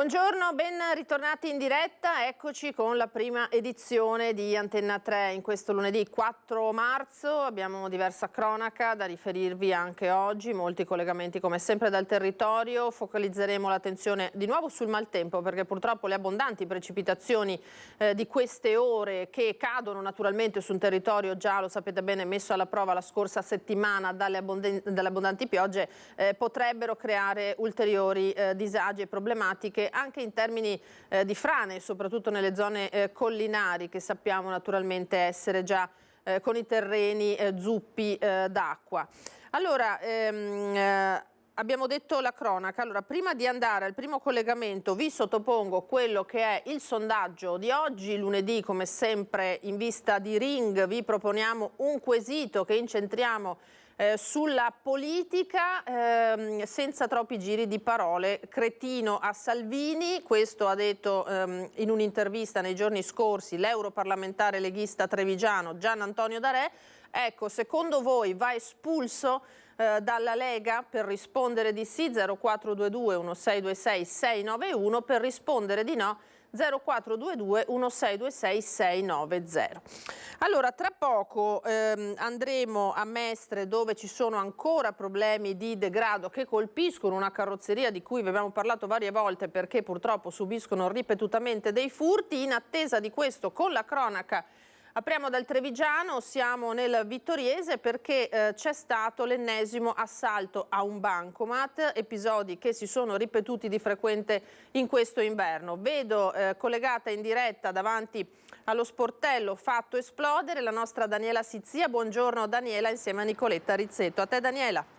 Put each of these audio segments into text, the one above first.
Buongiorno, ben ritornati in diretta, eccoci con la prima edizione di Antenna 3 in questo lunedì 4 marzo, abbiamo diversa cronaca da riferirvi anche oggi, molti collegamenti come sempre dal territorio, focalizzeremo l'attenzione di nuovo sul maltempo perché purtroppo le abbondanti precipitazioni di queste ore che cadono naturalmente su un territorio già, lo sapete bene, messo alla prova la scorsa settimana dalle abbondanti piogge potrebbero creare ulteriori disagi e problematiche anche in termini di frane, soprattutto nelle zone collinari che sappiamo naturalmente essere già con i terreni zuppi d'acqua. Allora, abbiamo detto la cronaca. Allora, prima di andare al primo collegamento vi sottopongo quello che è il sondaggio di oggi, lunedì, come sempre in vista di Ring. Vi proponiamo un quesito che incentriamo sulla politica senza troppi giri di parole. Cretino a Salvini, questo ha detto in un'intervista nei giorni scorsi l'europarlamentare leghista trevigiano Gian Antonio D'Arè. Ecco, secondo voi va espulso dalla Lega? Per rispondere di sì 0422 1626 691, per rispondere di no 0422 1626 690. Allora, tra poco andremo a Mestre, dove ci sono ancora problemi di degrado che colpiscono una carrozzeria di cui vi abbiamo parlato varie volte perché purtroppo subiscono ripetutamente dei furti. In attesa di questo, con la cronaca apriamo dal Trevigiano, siamo nel Vittoriese perché c'è stato l'ennesimo assalto a un bancomat, episodi che si sono ripetuti di frequente in questo inverno. Vedo collegata in diretta davanti allo sportello fatto esplodere la nostra Daniela Sizia. Buongiorno Daniela, insieme a Nicoletta Rizzetto. A te Daniela.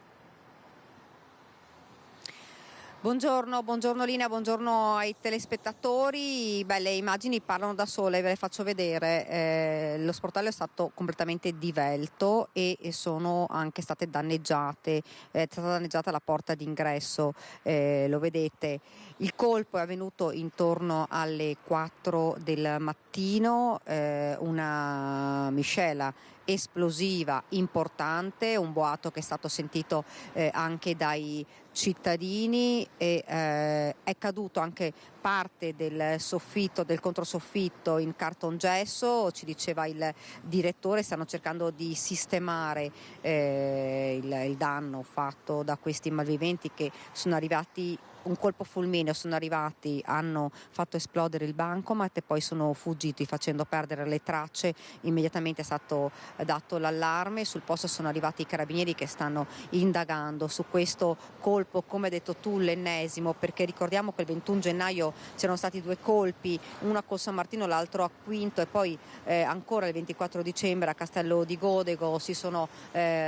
Buongiorno Lina, buongiorno ai telespettatori. Beh, le immagini parlano da sole, ve le faccio vedere. Lo sportello è stato completamente divelto e sono anche state danneggiate, è stata danneggiata la porta d'ingresso, lo vedete. Il colpo è avvenuto intorno alle 4 del mattino, una miscela esplosiva importante, un boato che è stato sentito anche dai cittadini e è caduto anche parte del soffitto, del controsoffitto in cartongesso, ci diceva il direttore. Stanno cercando di sistemare il danno fatto da questi malviventi che sono arrivati. Un colpo fulmineo, sono arrivati, hanno fatto esplodere il bancomat e poi sono fuggiti facendo perdere le tracce. Immediatamente è stato dato l'allarme, sul posto sono arrivati i carabinieri che stanno indagando su questo colpo, come hai detto tu, l'ennesimo, perché ricordiamo che il 21 gennaio c'erano stati 2 colpi, uno a Col San Martino, l'altro a Quinto, e poi ancora il 24 dicembre a Castello di Godego si sono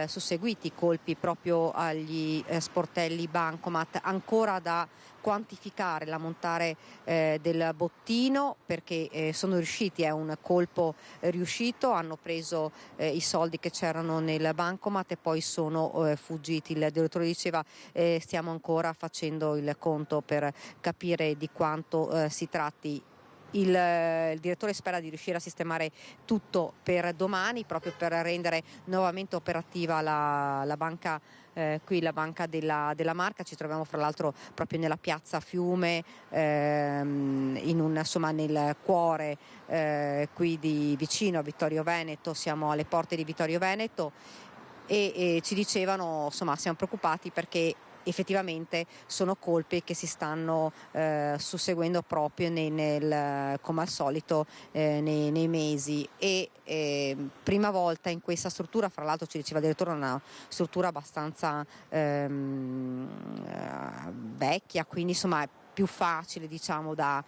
susseguiti colpi proprio agli sportelli bancomat. Ancora da quantificare l'ammontare del bottino, perché sono riusciti, è un colpo riuscito, hanno preso i soldi che c'erano nel bancomat e poi sono fuggiti. Il direttore diceva stiamo ancora facendo il conto per capire di quanto si tratti. Il direttore spera di riuscire a sistemare tutto per domani, proprio per rendere nuovamente operativa la banca, qui la banca della Marca. Ci troviamo fra l'altro proprio nella piazza Fiume, nel cuore qui di vicino a Vittorio Veneto, siamo alle porte di Vittorio Veneto e ci dicevano, insomma, siamo preoccupati perché effettivamente sono colpi che si stanno susseguendo proprio come al solito nei mesi e prima volta in questa struttura, fra l'altro ci diceva il direttore, una struttura abbastanza vecchia, quindi insomma più facile, diciamo, da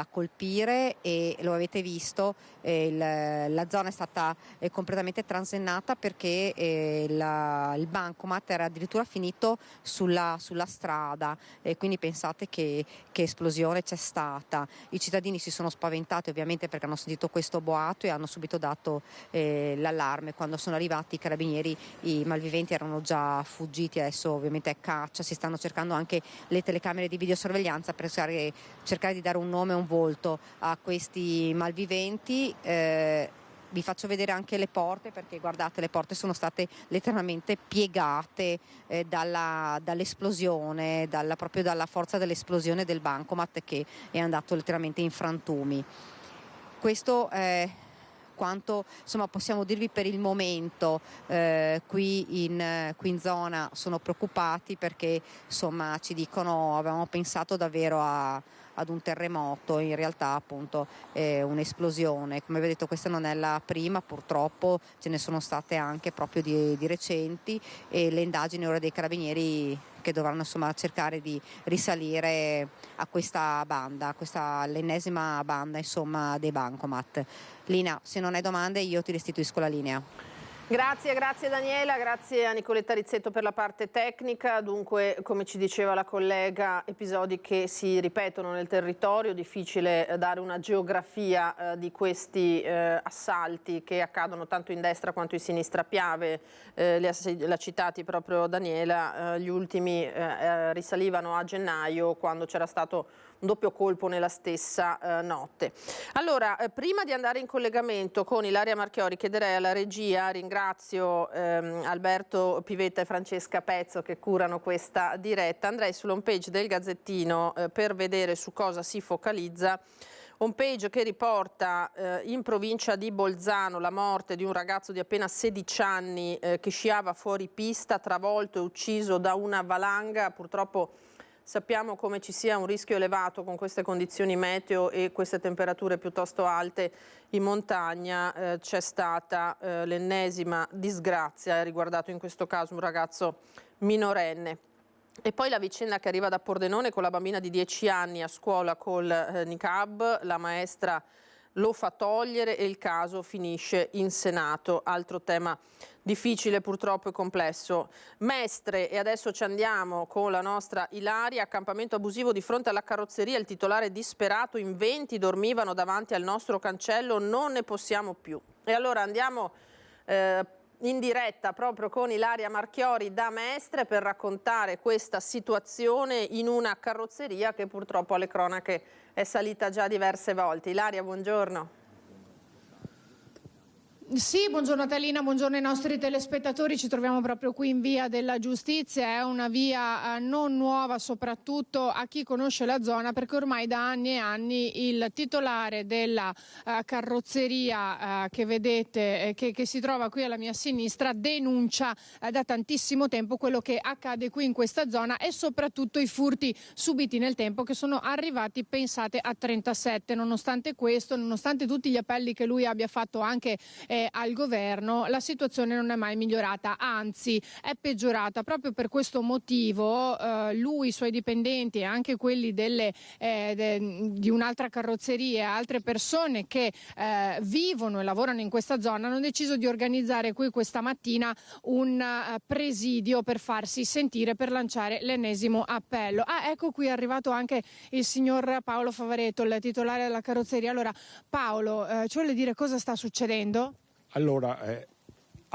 colpire, e lo avete visto, la zona è stata completamente transennata perché il bancomat era addirittura finito sulla strada, quindi pensate che esplosione c'è stata. I cittadini si sono spaventati ovviamente perché hanno sentito questo boato e hanno subito dato l'allarme. Quando sono arrivati i carabinieri i malviventi erano già fuggiti. Adesso ovviamente è caccia, si stanno cercando anche le telecamere di videosorveglianza per cercare di dare un nome e un volto a questi malviventi. Vi faccio vedere anche le porte, perché guardate, le porte sono state letteralmente piegate dall'esplosione, proprio dalla forza dell'esplosione del bancomat, che è andato letteralmente in frantumi. Questo è quanto insomma possiamo dirvi per il momento. Qui in zona sono preoccupati, perché insomma ci dicono, avevamo pensato davvero ad un terremoto, in realtà appunto un'esplosione. Come vedete, questa non è la prima, purtroppo ce ne sono state anche proprio di recenti, e le indagini ora dei carabinieri che dovranno insomma cercare di risalire a questa banda, l'ennesima banda insomma dei bancomat. Lina, se non hai domande io ti restituisco la linea. Grazie Daniela, grazie a Nicoletta Rizzetto per la parte tecnica. Dunque, come ci diceva la collega, episodi che si ripetono nel territorio, difficile dare una geografia di questi assalti che accadono tanto in destra quanto in sinistra Piave. Li ha citati proprio Daniela, gli ultimi risalivano a gennaio, quando c'era stato un doppio colpo nella stessa notte. Allora, prima di andare in collegamento con Ilaria Marchiori, chiederei alla regia, ringrazio Alberto Pivetta e Francesca Pezzo che curano questa diretta, andrei sull'home page del Gazzettino per vedere su cosa si focalizza. Home page che riporta in provincia di Bolzano la morte di un ragazzo di appena 16 anni che sciava fuori pista, travolto e ucciso da una valanga. Purtroppo sappiamo come ci sia un rischio elevato con queste condizioni meteo e queste temperature piuttosto alte in montagna. C'è stata l'ennesima disgrazia, ha riguardato in questo caso un ragazzo minorenne. E poi la vicenda che arriva da Pordenone con la bambina di 10 anni a scuola col niqab, la maestra lo fa togliere e il caso finisce in Senato. Altro tema difficile purtroppo e complesso. Mestre, e adesso ci andiamo con la nostra Ilaria, accampamento abusivo di fronte alla carrozzeria, il titolare disperato, in 20 dormivano davanti al nostro cancello, non ne possiamo più. E allora andiamo in diretta proprio con Ilaria Marchiori da Mestre per raccontare questa situazione in una carrozzeria che purtroppo alle cronache è salita già diverse volte. Ilaria, buongiorno. Sì, buongiorno Talina, buongiorno ai nostri telespettatori, ci troviamo proprio qui in Via della Giustizia, è una via non nuova soprattutto a chi conosce la zona, perché ormai da anni e anni il titolare della carrozzeria che vedete, che si trova qui alla mia sinistra, denuncia da tantissimo tempo quello che accade qui in questa zona e soprattutto i furti subiti nel tempo, che sono arrivati, pensate, a 37. Nonostante questo, nonostante tutti gli appelli che lui abbia fatto anche al governo, la situazione non è mai migliorata, anzi è peggiorata. Proprio per questo motivo lui, i suoi dipendenti e anche quelli di un'altra carrozzeria e altre persone che vivono e lavorano in questa zona hanno deciso di organizzare qui questa mattina un presidio per farsi sentire, per lanciare l'ennesimo appello. Ecco, qui è arrivato anche il signor Paolo Favaretto, il titolare della carrozzeria. Allora Paolo, ci vuole dire cosa sta succedendo? Allora,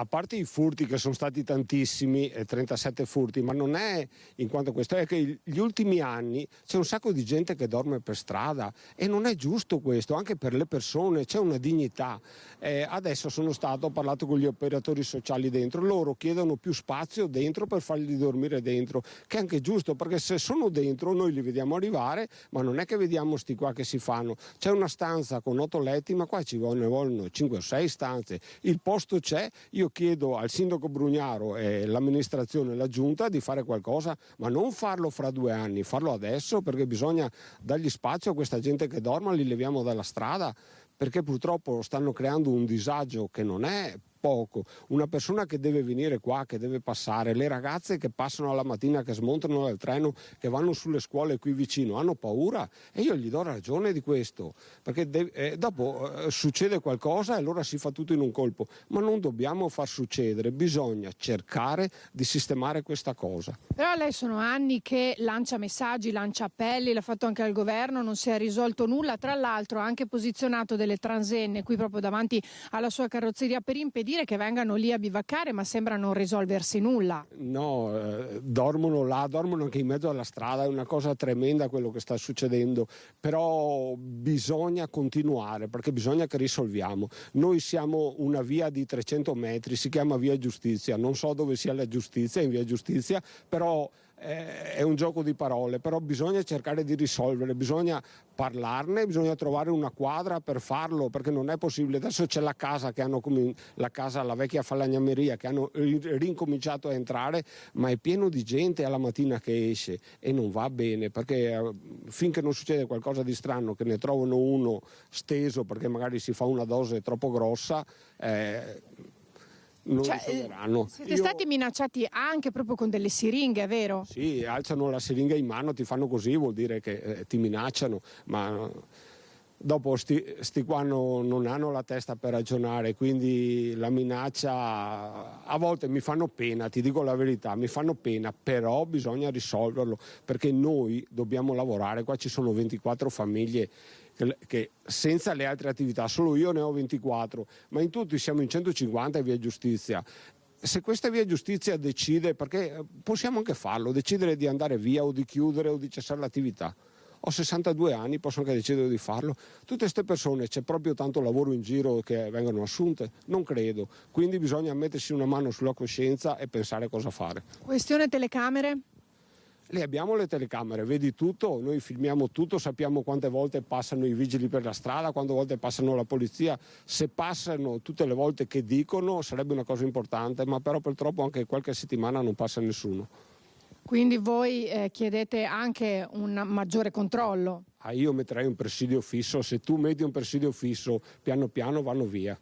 a parte i furti che sono stati tantissimi, 37 furti, ma non è in quanto questo, è che gli ultimi anni c'è un sacco di gente che dorme per strada e non è giusto questo, anche per le persone c'è una dignità. Adesso ho parlato con gli operatori sociali dentro, loro chiedono più spazio dentro per fargli dormire dentro, che è anche giusto, perché se sono dentro noi li vediamo arrivare, ma non è che vediamo sti qua che si fanno. C'è una stanza con 8 letti, ma qua ne vogliono 5 o 6 stanze, il posto c'è. Io chiedo al sindaco Brugnaro e l'amministrazione e la giunta di fare qualcosa, ma non farlo fra 2 anni, farlo adesso, perché bisogna dargli spazio a questa gente che dorme, li leviamo dalla strada, perché purtroppo stanno creando un disagio che non è poco. Una persona che deve venire qua, che deve passare, le ragazze che passano alla mattina, che smontano dal treno, che vanno sulle scuole qui vicino, hanno paura, e io gli do ragione di questo, perché dopo succede qualcosa e allora si fa tutto in un colpo, ma non dobbiamo far succedere, bisogna cercare di sistemare questa cosa. Però lei sono anni che lancia messaggi, lancia appelli, l'ha fatto anche al governo, non si è risolto nulla, tra l'altro ha anche posizionato delle delle transenne qui proprio davanti alla sua carrozzeria per impedire che vengano lì a bivaccare, ma sembra non risolversi nulla. No, dormono là, dormono anche in mezzo alla strada, è una cosa tremenda quello che sta succedendo, però bisogna continuare perché bisogna che risolviamo. Noi siamo una via di 300 metri, si chiama Via Giustizia, non so dove sia la giustizia in Via Giustizia, però è un gioco di parole, però bisogna cercare di risolvere, bisogna parlarne, bisogna trovare una quadra per farlo, perché non è possibile. Adesso c'è la casa che hanno la vecchia falagnameria che hanno rincominciato a entrare, ma è pieno di gente alla mattina che esce e non va bene, perché finché non succede qualcosa di strano, che ne trovano uno steso perché magari si fa una dose troppo grossa, non risolveranno. Siete stati minacciati anche proprio con delle siringhe, è vero? Sì, alzano la siringa in mano, ti fanno così, vuol dire che ti minacciano, ma dopo sti qua non hanno la testa per ragionare, quindi la minaccia a volte mi fanno pena, ti dico la verità, mi fanno pena, però bisogna risolverlo, perché noi dobbiamo lavorare, qua ci sono 24 famiglie che senza le altre attività, solo io ne ho 24, ma in tutti siamo in 150 Via Giustizia. Se questa Via Giustizia decide, perché possiamo anche farlo, decidere di andare via o di chiudere o di cessare l'attività. Ho 62 anni, posso anche decidere di farlo. Tutte queste persone, c'è proprio tanto lavoro in giro che vengono assunte? Non credo. Quindi bisogna mettersi una mano sulla coscienza e pensare cosa fare. Questione telecamere? Lì abbiamo le telecamere, vedi tutto, noi filmiamo tutto, sappiamo quante volte passano i vigili per la strada, quante volte passano la polizia. Se passano tutte le volte che dicono sarebbe una cosa importante, ma però purtroppo anche qualche settimana non passa nessuno. Quindi voi chiedete anche un maggiore controllo? Io metterei un presidio fisso, se tu metti un presidio fisso piano piano vanno via.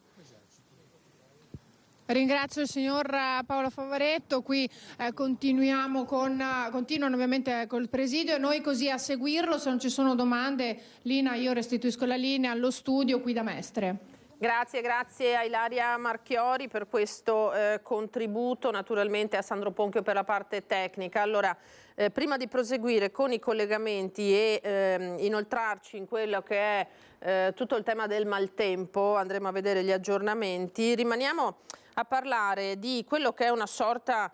Ringrazio il signor Paolo Favaretto, qui continuano ovviamente col presidio e noi così a seguirlo, se non ci sono domande Lina io restituisco la linea allo studio qui da Mestre. Grazie a Ilaria Marchiori per questo contributo, naturalmente a Sandro Ponchio per la parte tecnica. Allora, prima di proseguire con i collegamenti e inoltrarci in quello che è tutto il tema del maltempo, andremo a vedere gli aggiornamenti, rimaniamo a parlare di quello che è una sorta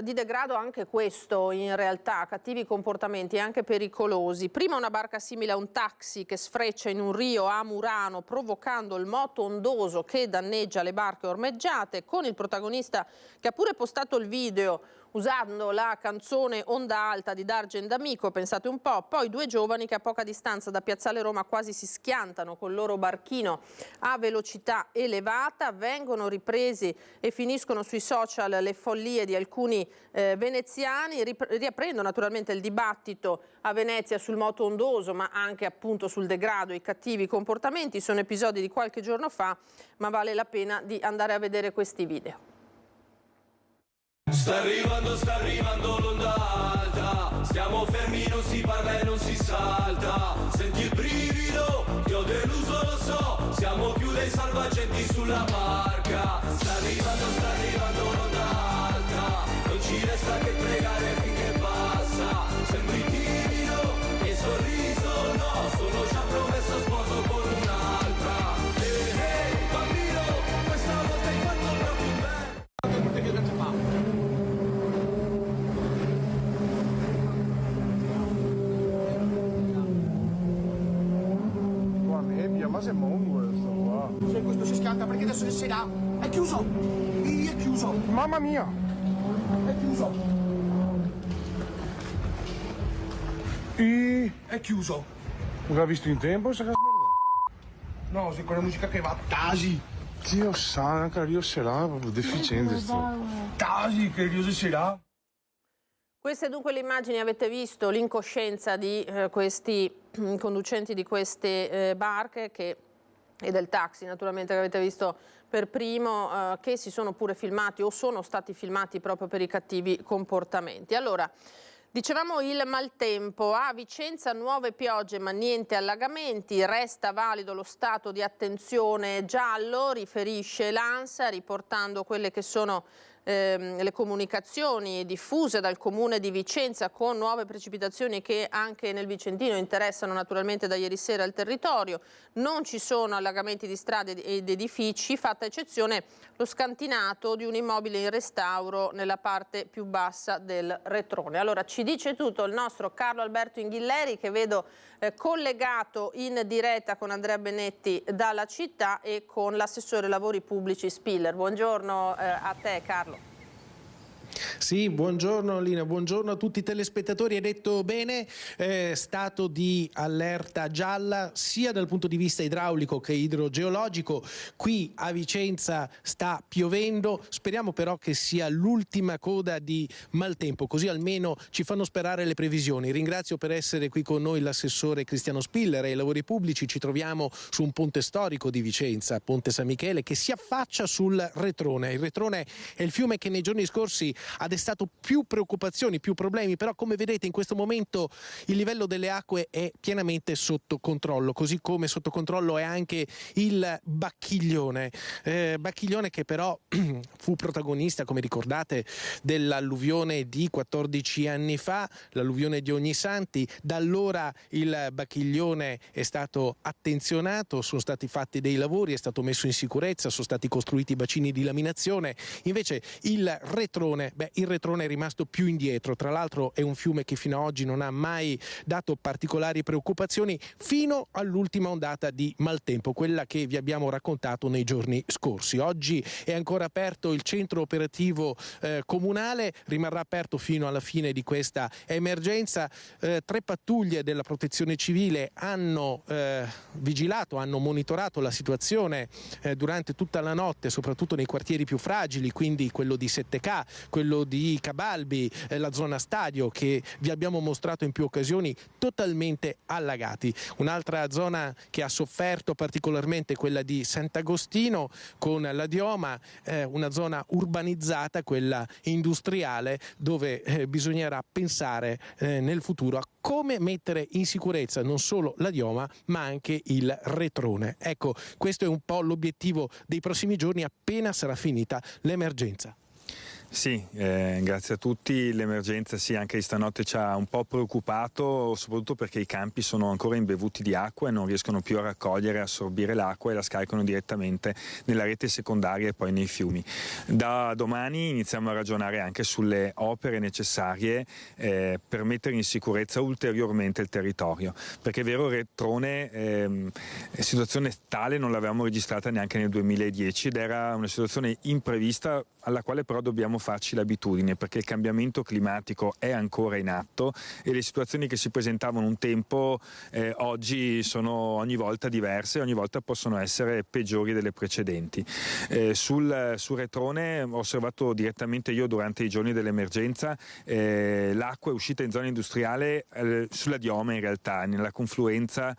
di degrado, anche questo in realtà, cattivi comportamenti anche pericolosi. Prima una barca simile a un taxi che sfreccia in un rio a Murano provocando il moto ondoso che danneggia le barche ormeggiate, con il protagonista che ha pure postato il video usando la canzone Onda Alta di D'Argen D'Amico, pensate un po', poi due giovani che a poca distanza da Piazzale Roma quasi si schiantano col loro barchino a velocità elevata, vengono ripresi e finiscono sui social le follie di alcuni veneziani, riaprendo naturalmente il dibattito a Venezia sul moto ondoso, ma anche appunto sul degrado e i cattivi comportamenti. Sono episodi di qualche giorno fa, ma vale la pena di andare a vedere questi video. Sta arrivando l'onda alta, stiamo fermi, non si parla e non si salta, senti il brivido, ti ho deluso lo so, siamo più dei salvagenti sulla barca, sta arrivando l'onda alta, non ci resta che pregare finché passa, sembri timido e sorriso no, sono già promesso sposo con un'altra, bambino, questa volta hai fatto proprio bene. Ma sei mongo questo qua. Se questo si scatta perché adesso è sera. È chiuso! È chiuso! Mamma mia! È chiuso! È chiuso! Non l'ha visto in tempo? No, se con la musica che va, Tasi! Dio sa, anche la Rio se l'ha, proprio deficiente sto. Tasi, che Rio se l'ha! Queste dunque le immagini, avete visto l'incoscienza di questi conducenti di queste barche e del taxi naturalmente che avete visto per primo, che si sono pure filmati o sono stati filmati proprio per i cattivi comportamenti. Allora, dicevamo il maltempo, a Vicenza nuove piogge ma niente allagamenti, resta valido lo stato di attenzione giallo, riferisce l'ANSA riportando quelle che sono le comunicazioni diffuse dal comune di Vicenza con nuove precipitazioni che anche nel Vicentino interessano naturalmente da ieri sera il territorio. Non ci sono allagamenti di strade ed edifici, fatta eccezione lo scantinato di un immobile in restauro nella parte più bassa del Retrone. Allora ci dice tutto il nostro Carlo Alberto Inghilleri, che vedo collegato in diretta con Andrea Benetti dalla città e con l'assessore lavori pubblici Spiller. Buongiorno a te Carlo. Sì, buongiorno Lina, buongiorno a tutti i telespettatori. Hai detto bene, stato di allerta gialla sia dal punto di vista idraulico che idrogeologico. Qui a Vicenza sta piovendo, speriamo però che sia l'ultima coda di maltempo, così almeno ci fanno sperare le previsioni. Ringrazio per essere qui con noi l'assessore Cristiano Spiller ai lavori pubblici. Ci troviamo su un ponte storico di Vicenza, Ponte San Michele, che si affaccia sul Retrone. Il Retrone è il fiume che nei giorni scorsi ha destato più preoccupazioni, più problemi, però come vedete in questo momento il livello delle acque è pienamente sotto controllo, così come sotto controllo è anche il Bacchiglione, Bacchiglione che però fu protagonista, come ricordate, dell'alluvione di 14 anni fa, l'alluvione di Ognisanti. Da allora il Bacchiglione è stato attenzionato, sono stati fatti dei lavori, è stato messo in sicurezza, sono stati costruiti bacini di laminazione. Invece il Retrone è rimasto più indietro, tra l'altro è un fiume che fino ad oggi non ha mai dato particolari preoccupazioni fino all'ultima ondata di maltempo, quella che vi abbiamo raccontato nei giorni scorsi. Oggi è ancora aperto il centro operativo comunale, rimarrà aperto fino alla fine di questa emergenza. 3 pattuglie della Protezione Civile hanno vigilato, hanno monitorato la situazione durante tutta la notte, soprattutto nei quartieri più fragili, quindi quello di 7K, quello di Cabalbi, la zona stadio che vi abbiamo mostrato in più occasioni, totalmente allagati. Un'altra zona che ha sofferto particolarmente è quella di Sant'Agostino con la Dioma, una zona urbanizzata, quella industriale, dove bisognerà pensare nel futuro a come mettere in sicurezza non solo la Dioma ma anche il Retrone. Ecco, questo è un po' l'obiettivo dei prossimi giorni appena sarà finita l'emergenza. Sì, grazie a tutti. L'emergenza sì, anche stanotte ci ha un po' preoccupato, soprattutto perché i campi sono ancora imbevuti di acqua e non riescono più a raccogliere e assorbire l'acqua e la scaricano direttamente nella rete secondaria e poi nei fiumi. Da domani iniziamo a ragionare anche sulle opere necessarie per mettere in sicurezza ulteriormente il territorio, perché è vero, Retrone situazione tale non l'avevamo registrata neanche nel 2010 ed era una situazione imprevista alla quale però dobbiamo farci l'abitudine, perché il cambiamento climatico è ancora in atto e le situazioni che si presentavano un tempo oggi sono ogni volta diverse, ogni volta possono essere peggiori delle precedenti. Sul Retrone ho osservato direttamente io durante i giorni dell'emergenza l'acqua è uscita in zona industriale sulla Dioma, in realtà nella confluenza,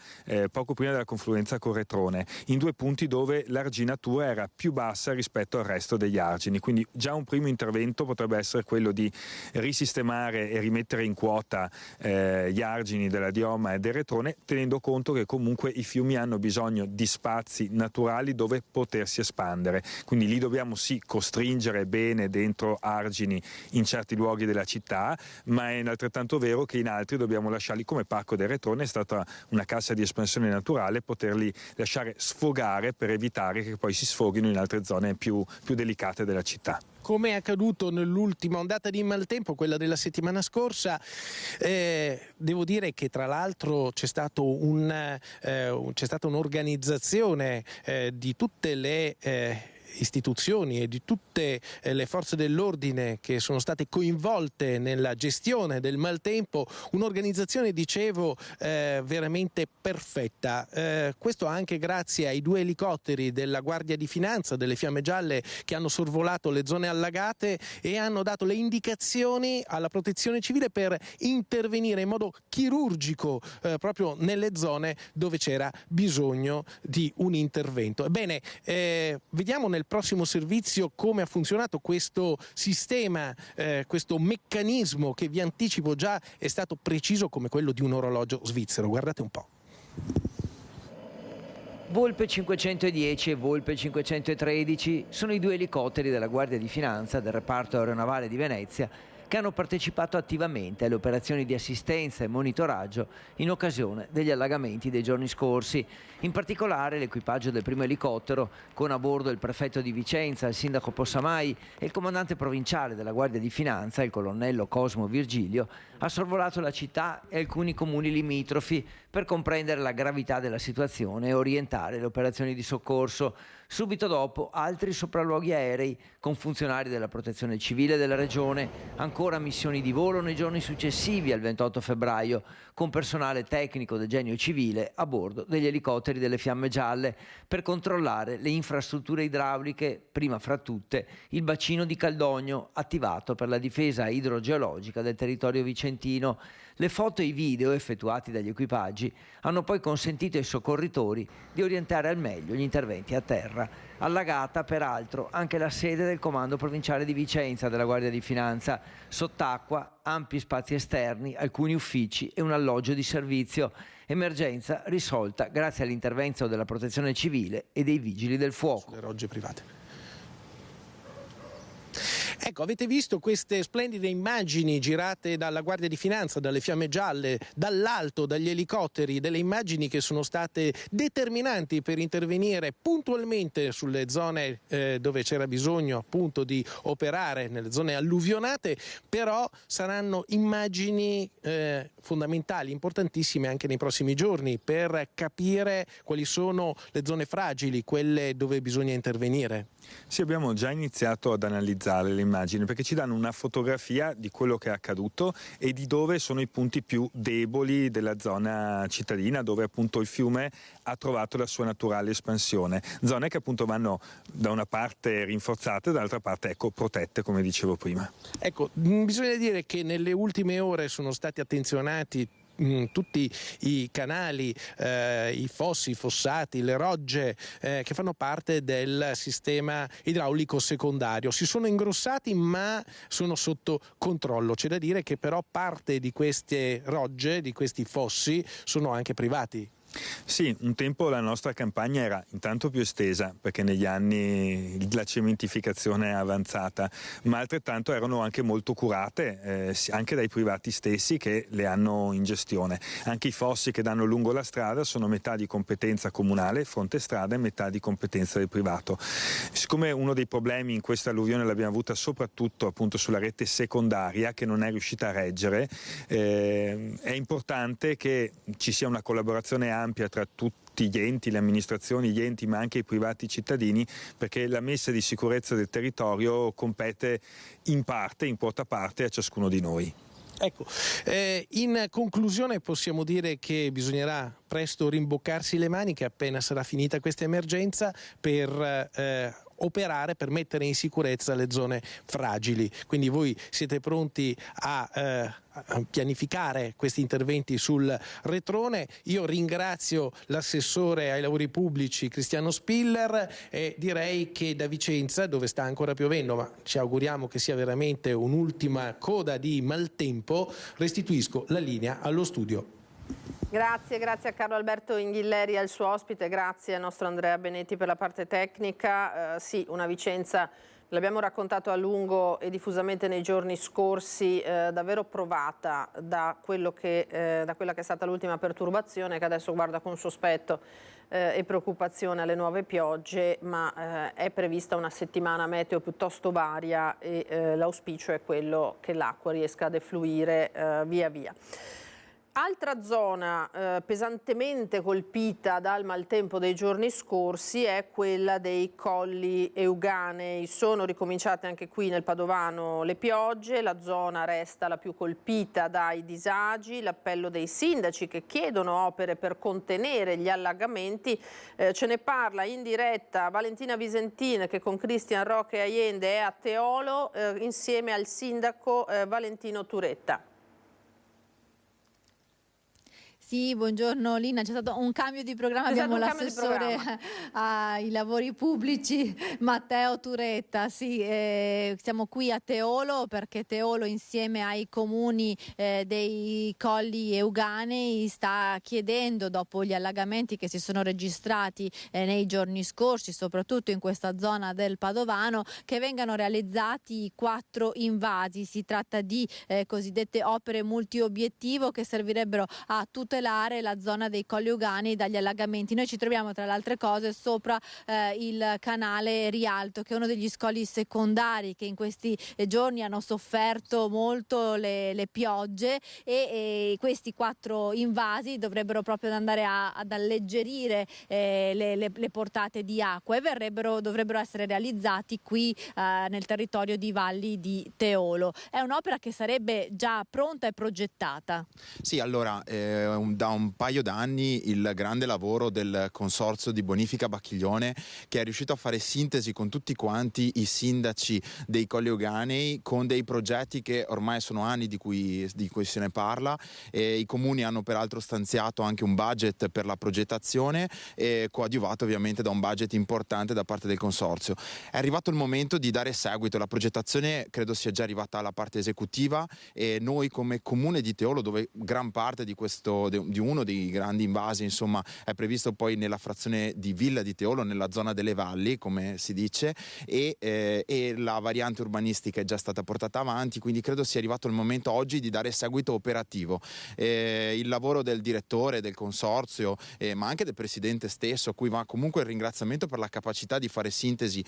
poco prima della confluenza con Retrone, in 2 punti dove l'arginatura era più bassa rispetto al resto degli argini, quindi già un primo intervento potrebbe essere quello di risistemare e rimettere in quota gli argini della Dioma e del Retrone, tenendo conto che comunque i fiumi hanno bisogno di spazi naturali dove potersi espandere, quindi li dobbiamo sì costringere bene dentro argini in certi luoghi della città, ma è altrettanto vero che in altri dobbiamo lasciarli, come Parco del Retrone è stata una cassa di espansione naturale, poterli lasciare sfogare per evitare che poi si sfoghino in altre zone più delicate della città. Come è accaduto nell'ultima ondata di maltempo, quella della settimana scorsa, devo dire che tra l'altro c'è stata un'organizzazione di tutte le istituzioni e di tutte le forze dell'ordine che sono state coinvolte nella gestione del maltempo, un'organizzazione, dicevo, veramente perfetta. Questo anche grazie ai 2 elicotteri della Guardia di Finanza, delle Fiamme Gialle, che hanno sorvolato le zone allagate e hanno dato le indicazioni alla Protezione Civile per intervenire in modo chirurgico proprio nelle zone dove c'era bisogno di un intervento. Ebbene, vediamo nel prossimo servizio come ha funzionato questo sistema, questo meccanismo che vi anticipo già è stato preciso come quello di un orologio svizzero. Guardate un po'. Volpe 510 e Volpe 513 sono i due elicotteri della Guardia di Finanza del reparto aeronavale di Venezia che hanno partecipato attivamente alle operazioni di assistenza e monitoraggio in occasione degli allagamenti dei giorni scorsi. In particolare l'equipaggio del primo elicottero, con a bordo il prefetto di Vicenza, il sindaco Possamai e il comandante provinciale della Guardia di Finanza, il colonnello Cosmo Virgilio, ha sorvolato la città e alcuni comuni limitrofi per comprendere la gravità della situazione e orientare le operazioni di soccorso. Subito dopo altri sopralluoghi aerei con funzionari della Protezione Civile della Regione, ancora missioni di volo nei giorni successivi al 28 febbraio, con personale tecnico del Genio Civile a bordo degli elicotteri delle Fiamme Gialle per controllare le infrastrutture idrauliche, prima fra tutte il bacino di Caldogno attivato per la difesa idrogeologica del territorio vicentino. Le foto e i video effettuati dagli equipaggi hanno poi consentito ai soccorritori di orientare al meglio gli interventi a terra. Allagata, peraltro, anche la sede del Comando Provinciale di Vicenza della Guardia di Finanza. Sott'acqua, ampi spazi esterni, alcuni uffici e un alloggio di servizio. Emergenza risolta grazie all'intervento della Protezione Civile e dei Vigili del Fuoco. Le rogge private. Ecco, avete visto queste splendide immagini girate dalla Guardia di Finanza, dalle Fiamme Gialle, dall'alto, dagli elicotteri, delle immagini che sono state determinanti per intervenire puntualmente sulle zone dove c'era bisogno appunto di operare, nelle zone alluvionate, però saranno immagini fondamentali, importantissime anche nei prossimi giorni per capire quali sono le zone fragili, quelle dove bisogna intervenire. Sì, abbiamo già iniziato ad analizzare le immagini perché ci danno una fotografia di quello che è accaduto e di dove sono i punti più deboli della zona cittadina, dove appunto il fiume ha trovato la sua naturale espansione. Zone che appunto vanno da una parte rinforzate, dall'altra parte protette, come dicevo prima. Ecco, bisogna dire che nelle ultime ore sono stati attenzionati tutti i canali, i fossi, i fossati, le rogge che fanno parte del sistema idraulico secondario. Si sono ingrossati ma sono sotto controllo. C'è da dire che però parte di queste rogge, di questi fossi, sono anche privati. Sì, un tempo la nostra campagna era intanto più estesa perché negli anni la cementificazione è avanzata, ma altrettanto erano anche molto curate anche dai privati stessi che le hanno in gestione. Anche i fossi che danno lungo la strada sono metà di competenza comunale, fronte strada, e metà di competenza del privato. Siccome uno dei problemi in questa alluvione l'abbiamo avuta soprattutto appunto sulla rete secondaria che non è riuscita a reggere, è importante che ci sia una collaborazione ampia tra tutti gli enti, le amministrazioni, gli enti ma anche i privati cittadini, perché la messa di sicurezza del territorio compete in quota parte a ciascuno di noi. Ecco, in conclusione possiamo dire che bisognerà presto rimboccarsi le maniche appena sarà finita questa emergenza per operare, per mettere in sicurezza le zone fragili. Quindi voi siete pronti a pianificare questi interventi sul retrone. Io ringrazio l'assessore ai lavori pubblici Cristiano Spiller e direi che da Vicenza, dove sta ancora piovendo, ma ci auguriamo che sia veramente un'ultima coda di maltempo, restituisco la linea allo studio. Grazie a Carlo Alberto Inghilleri e al suo ospite, grazie al nostro Andrea Benetti per la parte tecnica. Sì, una Vicenza, l'abbiamo raccontato a lungo e diffusamente nei giorni scorsi, davvero provata da quella che è stata l'ultima perturbazione, che adesso guarda con sospetto e preoccupazione alle nuove piogge, ma è prevista una settimana meteo piuttosto varia e l'auspicio è quello che l'acqua riesca a defluire via via. Altra zona pesantemente colpita dal maltempo dei giorni scorsi è quella dei colli euganei. Sono ricominciate anche qui nel Padovano le piogge, la zona resta la più colpita dai disagi, l'appello dei sindaci che chiedono opere per contenere gli allagamenti. Ce ne parla in diretta Valentina Visentin, che con Cristian Roque e Allende è a Teolo insieme al sindaco Valentino Turetta. Sì, buongiorno Lina, c'è stato un cambio di programma, abbiamo l'assessore ai lavori pubblici Matteo Turetta. Sì, siamo qui a Teolo perché Teolo insieme ai comuni dei Colli Euganei sta chiedendo, dopo gli allagamenti che si sono registrati nei giorni scorsi, soprattutto in questa zona del Padovano, che vengano realizzati 4 invasi. Si tratta di cosiddette opere multiobiettivo che servirebbero a tutelare la zona dei Colli Euganei dagli allagamenti. Noi ci troviamo tra le altre cose sopra il canale Rialto, che è uno degli scogli secondari che in questi giorni hanno sofferto molto le piogge, e questi 4 invasi dovrebbero proprio andare ad alleggerire le portate di acqua e dovrebbero essere realizzati qui nel territorio di Valli di Teolo. È un'opera che sarebbe già pronta e progettata. Sì, allora da un paio d'anni il grande lavoro del consorzio di bonifica Bacchiglione, che è riuscito a fare sintesi con tutti quanti i sindaci dei Colli Euganei, con dei progetti che ormai sono anni di cui se ne parla, i comuni hanno peraltro stanziato anche un budget per la progettazione, coadiuvato ovviamente da un budget importante da parte del consorzio. È arrivato il momento di dare seguito, la progettazione credo sia già arrivata alla parte esecutiva, e noi come comune di Teolo, dove gran parte di uno dei grandi invasi insomma è previsto poi nella frazione di Villa di Teolo, nella zona delle valli come si dice, e la variante urbanistica è già stata portata avanti, quindi credo sia arrivato il momento oggi di dare seguito operativo. Il lavoro del direttore del consorzio, ma anche del presidente stesso, a cui va comunque il ringraziamento per la capacità di fare sintesi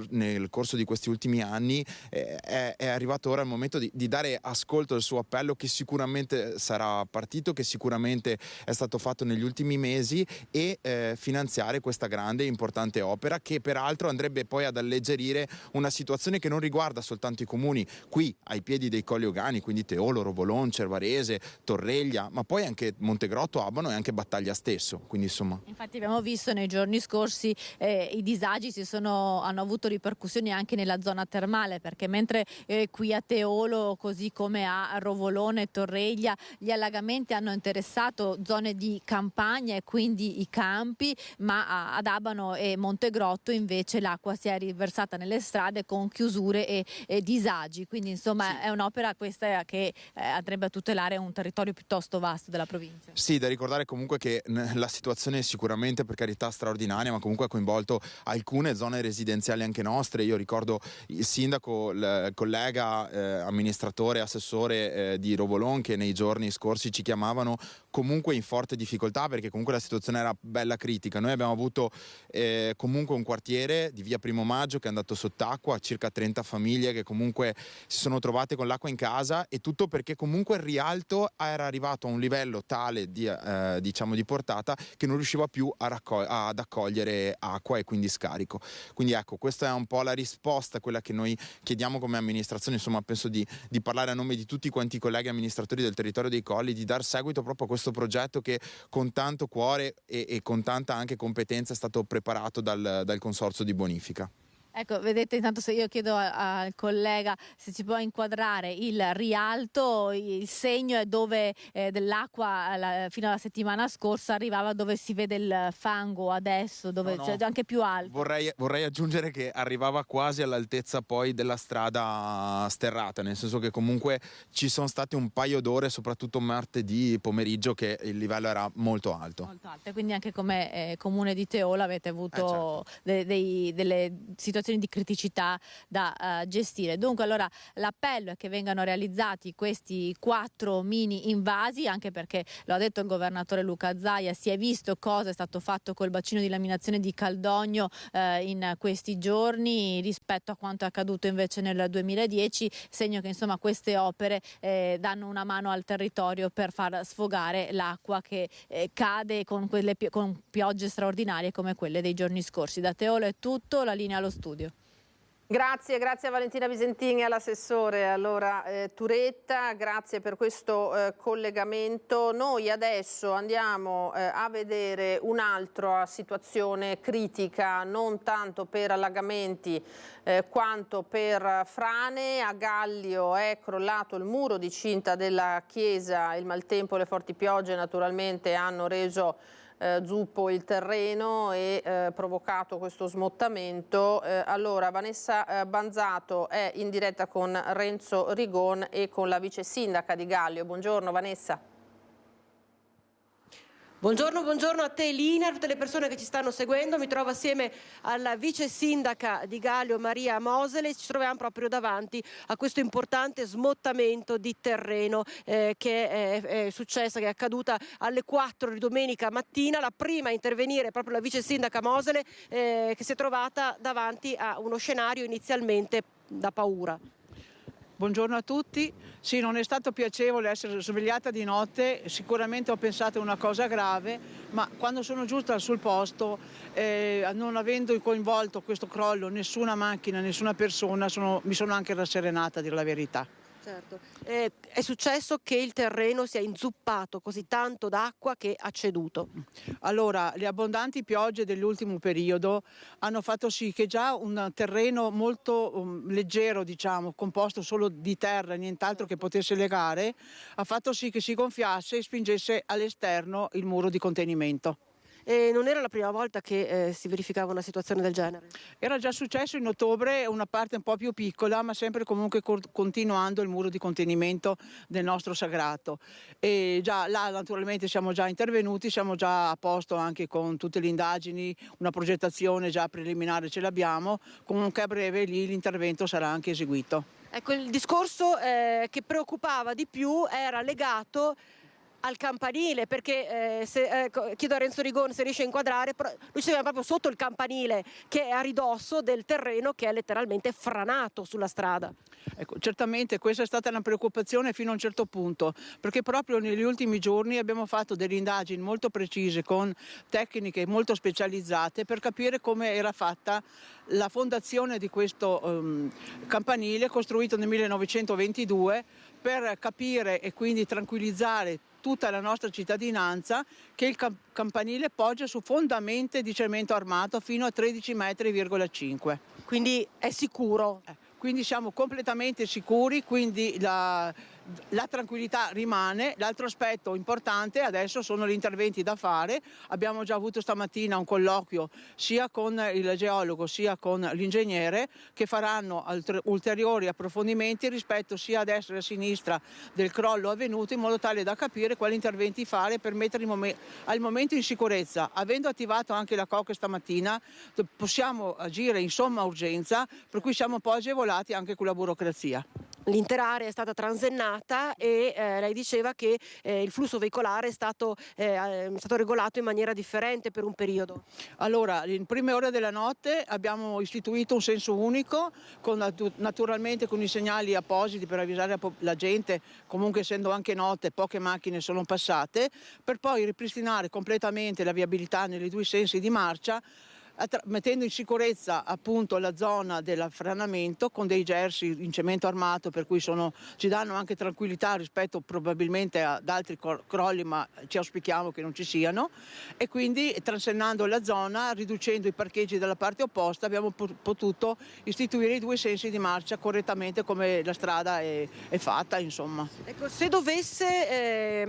nel corso di questi ultimi anni, è arrivato ora il momento di dare ascolto al suo appello, che sicuramente sarà partito, che sicuramente è stato fatto negli ultimi mesi, e finanziare questa grande e importante opera, che peraltro andrebbe poi ad alleggerire una situazione che non riguarda soltanto i comuni qui ai piedi dei Colli Euganei, quindi Teolo, Rovolon, Cervarese, Torreglia, ma poi anche Montegrotto, Abano e anche Battaglia stesso. Quindi insomma. Infatti abbiamo visto nei giorni scorsi i disagi hanno avuto ripercussioni anche nella zona termale, perché mentre qui a Teolo, così come a Rovolone e Torreglia, gli allagamenti hanno interessato zone di campagna e quindi i campi, ma ad Abano e Montegrotto invece l'acqua si è riversata nelle strade con chiusure e disagi. Quindi insomma sì, è un'opera questa che andrebbe a tutelare un territorio piuttosto vasto della provincia. Sì, da ricordare comunque che la situazione è sicuramente, per carità, straordinaria, ma comunque ha coinvolto alcune zone residenziali anche nostre. Io ricordo il sindaco, il collega amministratore, assessore di Rovolon, che nei giorni scorsi ci chiamavano comunque in forte difficoltà, perché comunque la situazione era bella critica. Noi abbiamo avuto comunque un quartiere di via Primo Maggio che è andato sott'acqua, circa 30 famiglie che comunque si sono trovate con l'acqua in casa, e tutto perché comunque il Rialto era arrivato a un livello tale di portata che non riusciva più ad accogliere acqua e quindi scarico. Quindi ecco, questa è un po' la risposta, quella che noi chiediamo come amministrazione. Insomma, penso di parlare a nome di tutti quanti i colleghi amministratori del territorio dei Colli, di dar seguito proprio a questo progetto che con tanto cuore e con tanta anche competenza è stato preparato dal consorzio di bonifica. Ecco, vedete, intanto se io chiedo al collega se si può inquadrare il Rialto, il segno è dove dell'acqua fino alla settimana scorsa arrivava dove si vede il fango adesso, dove c'è anche più alto. Vorrei aggiungere che arrivava quasi all'altezza poi della strada sterrata, nel senso che comunque ci sono state un paio d'ore, soprattutto martedì pomeriggio, che il livello era molto alto. Molto alto, e quindi anche come comune di Teolo avete avuto delle situazioni di criticità da gestire. Dunque allora l'appello è che vengano realizzati questi 4 mini invasi, anche perché lo ha detto il governatore Luca Zaia, si è visto cosa è stato fatto col bacino di laminazione di Caldogno in questi giorni rispetto a quanto è accaduto invece nel 2010, segno che insomma queste opere danno una mano al territorio per far sfogare l'acqua che cade con piogge straordinarie come quelle dei giorni scorsi. Da Teolo è tutto, la linea allo studio. Grazie a Valentina Visentini e all'assessore Turetta, grazie per questo collegamento. Noi adesso andiamo a vedere un'altra situazione critica, non tanto per allagamenti quanto per frane. A Gallio è crollato il muro di cinta della chiesa, il maltempo e le forti piogge naturalmente hanno reso zuppo il terreno e provocato questo smottamento. Allora Vanessa Banzato è in diretta con Renzo Rigon e con la vice sindaca di Gallio. Buongiorno Vanessa. Buongiorno a te Lina, a tutte le persone che ci stanno seguendo. Mi trovo assieme alla vice sindaca di Gallio Maria Mosele. Ci troviamo proprio davanti a questo importante smottamento di terreno che è successa, che è accaduta alle 4 di domenica mattina. La prima a intervenire è proprio la vice sindaca Mosele che si è trovata davanti a uno scenario inizialmente da paura. Buongiorno a tutti. Sì, non è stato piacevole essere svegliata di notte, sicuramente ho pensato a una cosa grave, ma quando sono giunta sul posto, non avendo coinvolto questo crollo nessuna macchina, nessuna persona, mi sono anche rasserenata, a dire la verità. Certo. È successo che il terreno si è inzuppato così tanto d'acqua che ha ceduto. Allora, le abbondanti piogge dell'ultimo periodo hanno fatto sì che già un terreno molto leggero, diciamo, composto solo di terra e nient'altro che potesse legare, ha fatto sì che si gonfiasse e spingesse all'esterno il muro di contenimento. E non era la prima volta che si verificava una situazione del genere? Era già successo in ottobre, una parte un po' più piccola, ma sempre comunque continuando il muro di contenimento del nostro sagrato. E già là naturalmente siamo già intervenuti, siamo già a posto anche con tutte le indagini, una progettazione già preliminare ce l'abbiamo, comunque a breve lì l'intervento sarà anche eseguito. Ecco, il discorso che preoccupava di più era legato al campanile, perché chiedo a Renzo Rigon se riesce a inquadrare, però noi ci siamo proprio sotto il campanile che è a ridosso del terreno che è letteralmente franato sulla strada. Ecco, certamente questa è stata una preoccupazione fino a un certo punto, perché proprio negli ultimi giorni abbiamo fatto delle indagini molto precise con tecniche molto specializzate per capire come era fatta la fondazione di questo campanile costruito nel 1922, per capire e quindi tranquillizzare tutta la nostra cittadinanza che il campanile poggia su fondamenti di cemento armato fino a 13,5 metri. Quindi è sicuro? Quindi siamo completamente sicuri, quindi la tranquillità rimane. L'altro aspetto importante adesso sono gli interventi da fare. Abbiamo già avuto stamattina un colloquio sia con il geologo sia con l'ingegnere, che faranno ulteriori approfondimenti rispetto sia a destra che a sinistra del crollo avvenuto, in modo tale da capire quali interventi fare per mettere al momento in sicurezza. Avendo attivato anche la COC stamattina possiamo agire in somma urgenza, per cui siamo un po' agevolati anche con la burocrazia. L'intera area è stata transennata e lei diceva che il flusso veicolare è stato regolato in maniera differente per un periodo. Allora, in prime ore della notte abbiamo istituito un senso unico, naturalmente con i segnali appositi per avvisare la gente, comunque essendo anche notte poche macchine sono passate, per poi ripristinare completamente la viabilità nei due sensi di marcia, mettendo in sicurezza appunto la zona dell'affranamento con dei gersi in cemento armato, per cui ci danno anche tranquillità rispetto probabilmente ad altri crolli, ma ci auspichiamo che non ci siano, e quindi transennando la zona, riducendo i parcheggi dalla parte opposta, abbiamo potuto istituire i due sensi di marcia correttamente come la strada è fatta, insomma. Ecco, se dovesse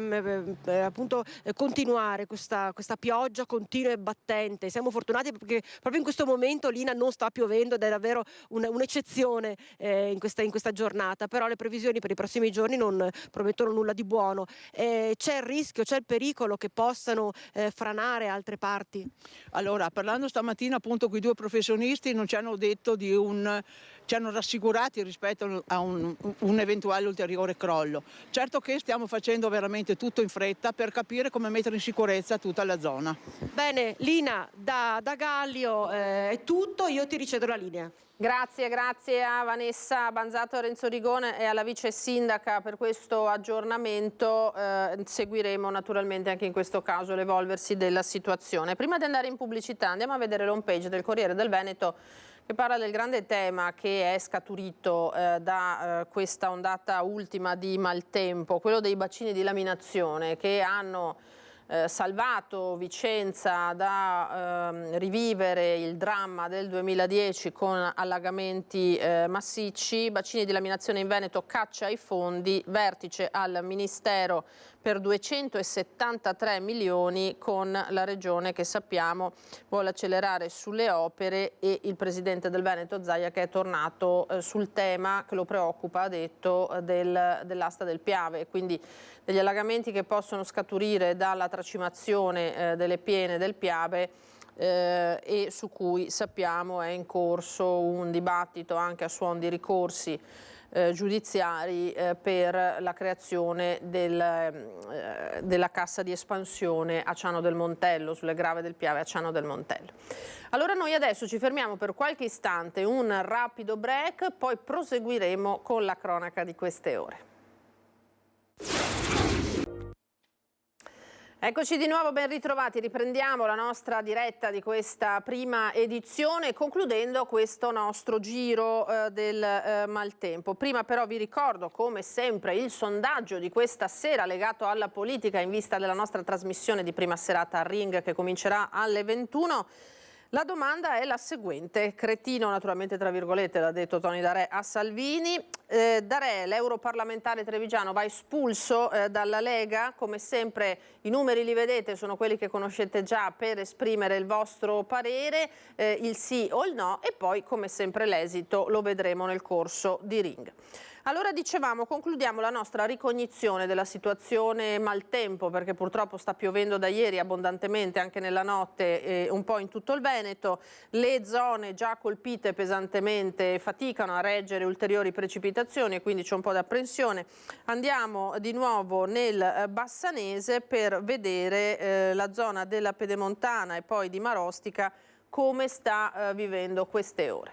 appunto continuare questa pioggia continua e battente, siamo fortunati perché proprio in questo momento Lina non sta piovendo ed è davvero un'eccezione in questa giornata, però le previsioni per i prossimi giorni non promettono nulla di buono. C'è il rischio, c'è il pericolo che possano franare altre parti? Allora, parlando stamattina appunto con i due professionisti, non ci hanno detto ci hanno rassicurati rispetto a un eventuale ulteriore crollo. Certo che stiamo facendo veramente tutto in fretta per capire come mettere in sicurezza tutta la zona. Bene, Lina, da Gallio è tutto, io ti ricedo la linea. Grazie a Vanessa Banzato, a Renzo Rigone e alla vice sindaca per questo aggiornamento. Seguiremo naturalmente anche in questo caso l'evolversi della situazione. Prima di andare in pubblicità andiamo a vedere l'home page del Corriere del Veneto, che parla del grande tema che è scaturito da questa ondata ultima di maltempo, quello dei bacini di laminazione che hanno salvato Vicenza da rivivere il dramma del 2010 con allagamenti massicci. Bacini di laminazione in Veneto, caccia ai fondi, vertice al Ministero per 273 milioni con la Regione che sappiamo vuole accelerare sulle opere, e il Presidente del Veneto Zaia che è tornato sul tema che lo preoccupa, ha detto, dell'asta del Piave, quindi degli allagamenti che possono scaturire dalla tracimazione delle piene del Piave e su cui sappiamo è in corso un dibattito anche a suon di ricorsi giudiziari per la creazione della cassa di espansione a Ciano del Montello, sulle Grave del Piave a Ciano del Montello. Allora noi adesso ci fermiamo per qualche istante, un rapido break, poi proseguiremo con la cronaca di queste ore. Eccoci di nuovo, ben ritrovati. Riprendiamo la nostra diretta di questa prima edizione, concludendo questo nostro giro del maltempo. Prima però vi ricordo, come sempre, il sondaggio di questa sera legato alla politica in vista della nostra trasmissione di prima serata a Ring che comincerà alle 21. La domanda è la seguente: cretino, naturalmente tra virgolette, l'ha detto Tony Darè a Salvini. Darè, l'europarlamentare trevigiano, va espulso dalla Lega. Come sempre i numeri li vedete, sono quelli che conoscete già per esprimere il vostro parere, il sì o il no, e poi come sempre l'esito lo vedremo nel corso di Ring. Allora dicevamo, concludiamo la nostra ricognizione della situazione maltempo, perché purtroppo sta piovendo da ieri abbondantemente anche nella notte un po' in tutto il Veneto. Le zone già colpite pesantemente faticano a reggere ulteriori precipitazioni e quindi c'è un po' di apprensione. Andiamo di nuovo nel Bassanese per vedere la zona della Pedemontana e poi di Marostica come sta vivendo queste ore.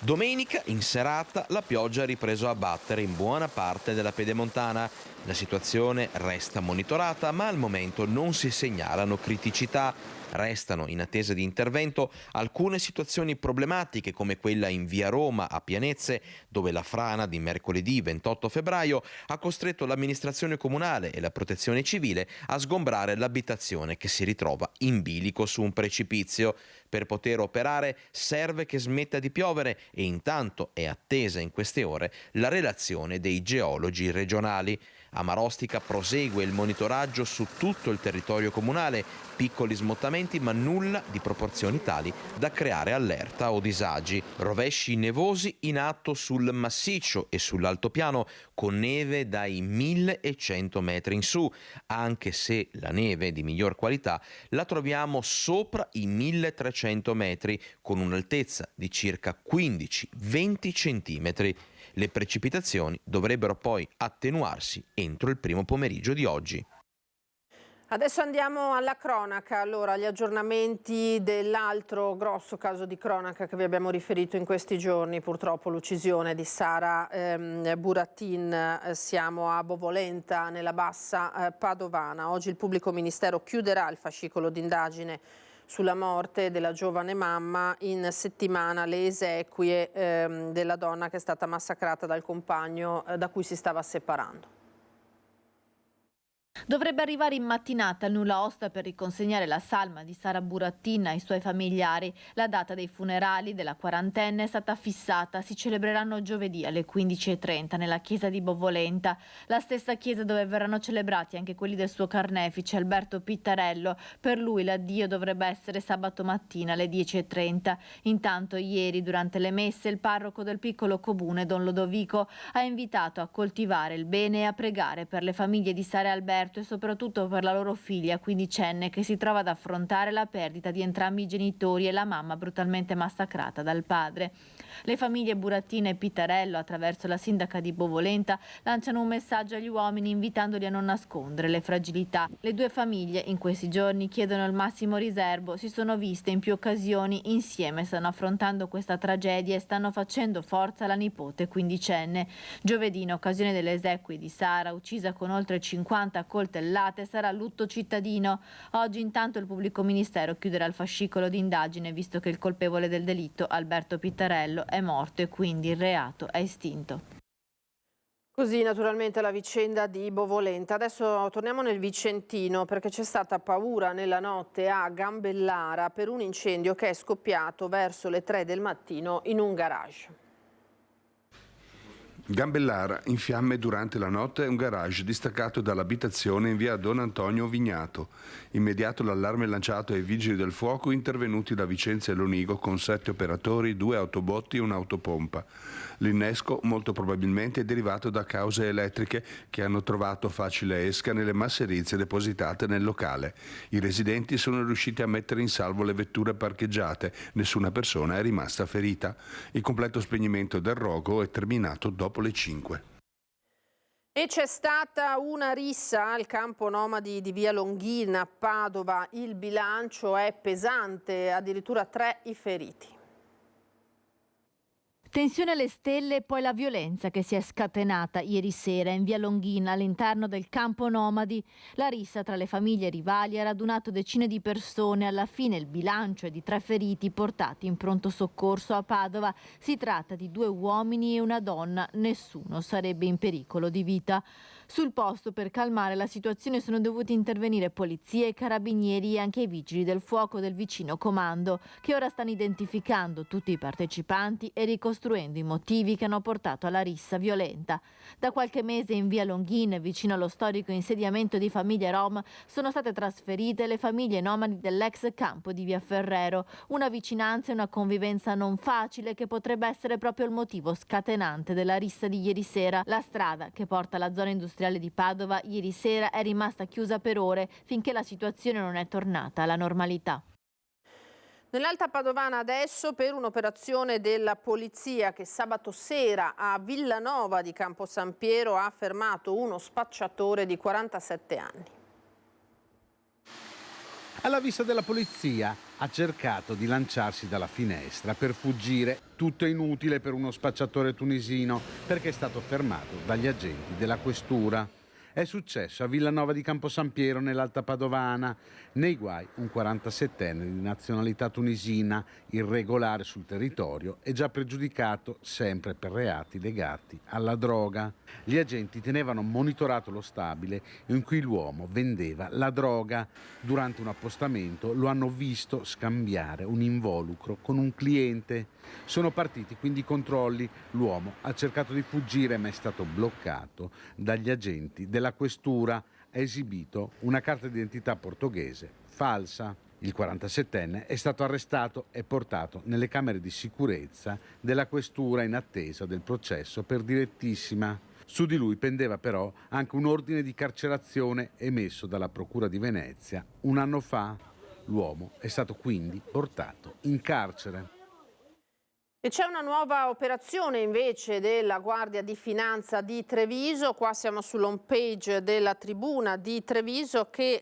Domenica, in serata, la pioggia ha ripreso a battere in buona parte della Pedemontana. La situazione resta monitorata, ma al momento non si segnalano criticità. Restano in attesa di intervento alcune situazioni problematiche, come quella in via Roma a Pianezze, dove la frana di mercoledì 28 febbraio ha costretto l'amministrazione comunale e la protezione civile a sgombrare l'abitazione che si ritrova in bilico su un precipizio. Per poter operare serve che smetta di piovere e intanto è attesa in queste ore la relazione dei geologi regionali. A Marostica prosegue il monitoraggio su tutto il territorio comunale, piccoli smottamenti ma nulla di proporzioni tali da creare allerta o disagi. Rovesci nevosi in atto sul massiccio e sull'altopiano, con neve dai 1100 metri in su, anche se la neve di miglior qualità la troviamo sopra i 1300 metri, con un'altezza di circa 15-20 centimetri. Le precipitazioni dovrebbero poi attenuarsi entro il primo pomeriggio di oggi. Adesso andiamo alla cronaca. Allora, gli aggiornamenti dell'altro grosso caso di cronaca che vi abbiamo riferito in questi giorni, purtroppo l'uccisione di Sara Burattin. Siamo a Bovolenta, nella bassa padovana. Oggi il pubblico ministero chiuderà il fascicolo d'indagine sulla morte della giovane mamma. In settimana le esequie della donna che è stata massacrata dal compagno da cui si stava separando. Dovrebbe arrivare in mattinata il nulla osta per riconsegnare la salma di Sara Burattin ai suoi familiari. La data dei funerali della quarantenne è stata fissata. Si celebreranno giovedì alle 15:30 nella chiesa di Bovolenta, la stessa chiesa dove verranno celebrati anche quelli del suo carnefice Alberto Pittarello. Per lui l'addio dovrebbe essere sabato mattina alle 10:30. Intanto ieri, durante le messe, il parroco del piccolo comune, Don Lodovico, ha invitato a coltivare il bene e a pregare per le famiglie di Sara e Alberto e soprattutto per la loro figlia quindicenne che si trova ad affrontare la perdita di entrambi i genitori e la mamma brutalmente massacrata dal padre. Le famiglie Burattin e Pittarello, attraverso la sindaca di Bovolenta, lanciano un messaggio agli uomini invitandoli a non nascondere le fragilità. Le due famiglie in questi giorni chiedono il massimo riservo, si sono viste in più occasioni insieme, stanno affrontando questa tragedia e stanno facendo forza alla nipote quindicenne. Giovedì, in occasione delle esequie di Sara, uccisa con oltre 50 colpi accoltellate sarà lutto cittadino. Oggi intanto il pubblico ministero chiuderà il fascicolo di indagine visto che il colpevole del delitto, Alberto Pittarello, è morto e quindi il reato è estinto. Così naturalmente la vicenda di Bovolenta. Adesso torniamo nel Vicentino perché c'è stata paura nella notte a Gambellara per un incendio che è scoppiato verso le 3 del mattino in un garage. Gambellara, in fiamme durante la notte, un garage distaccato dall'abitazione in via Don Antonio Vignato. Immediato l'allarme lanciato ai vigili del fuoco intervenuti da Vicenza e Lonigo con 7 operatori, 2 autobotti e un'autopompa. L'innesco molto probabilmente è derivato da cause elettriche che hanno trovato facile esca nelle masserizie depositate nel locale. I residenti sono riusciti a mettere in salvo le vetture parcheggiate, nessuna persona è rimasta ferita. Il completo spegnimento del rogo è terminato dopo le 5. E c'è stata una rissa al campo nomadi di via Longhina a Padova. Il bilancio è pesante, addirittura 3 i feriti. Tensione alle stelle e poi la violenza che si è scatenata ieri sera in via Longhina all'interno del campo nomadi. La rissa tra le famiglie rivali ha radunato decine di persone. Alla fine il bilancio è di 3 feriti portati in pronto soccorso a Padova. Si tratta di 2 uomini e una donna. Nessuno sarebbe in pericolo di vita. Sul posto per calmare la situazione sono dovuti intervenire polizia e carabinieri e anche i vigili del fuoco del vicino comando, che ora stanno identificando tutti i partecipanti e ricostruendo i motivi che hanno portato alla rissa violenta. Da qualche mese in via Longhina, vicino allo storico insediamento di famiglie rom, sono state trasferite le famiglie nomadi dell'ex campo di via Ferrero. Una vicinanza e una convivenza non facile che potrebbe essere proprio il motivo scatenante della rissa di ieri sera. La strada che porta alla zona industriale di Padova ieri sera è rimasta chiusa per ore finché la situazione non è tornata alla normalità. Nell'Alta Padovana adesso per un'operazione della polizia che sabato sera a Villanova di Campo San Piero ha fermato uno spacciatore di 47 anni. Alla vista della polizia ha cercato di lanciarsi dalla finestra per fuggire. Tutto è inutile per uno spacciatore tunisino perché è stato fermato dagli agenti della questura. È successo a Villanova di Campo San Piero nell'Alta Padovana. Nei guai un 47enne di nazionalità tunisina, irregolare sul territorio e già pregiudicato sempre per reati legati alla droga. Gli agenti tenevano monitorato lo stabile in cui l'uomo vendeva la droga. Durante un appostamento lo hanno visto scambiare un involucro con un cliente. Sono partiti quindi i controlli. L'uomo ha cercato di fuggire ma è stato bloccato dagli agenti della questura. Ha esibito una carta d'identità portoghese falsa. Il 47enne è stato arrestato e portato nelle camere di sicurezza della questura in attesa del processo per direttissima. Su di lui pendeva però anche un ordine di carcerazione emesso dalla Procura di Venezia un anno fa. L'uomo è stato quindi portato in carcere. E c'è una nuova operazione invece della Guardia di Finanza di Treviso. Qua siamo sull'home page della Tribuna di Treviso che,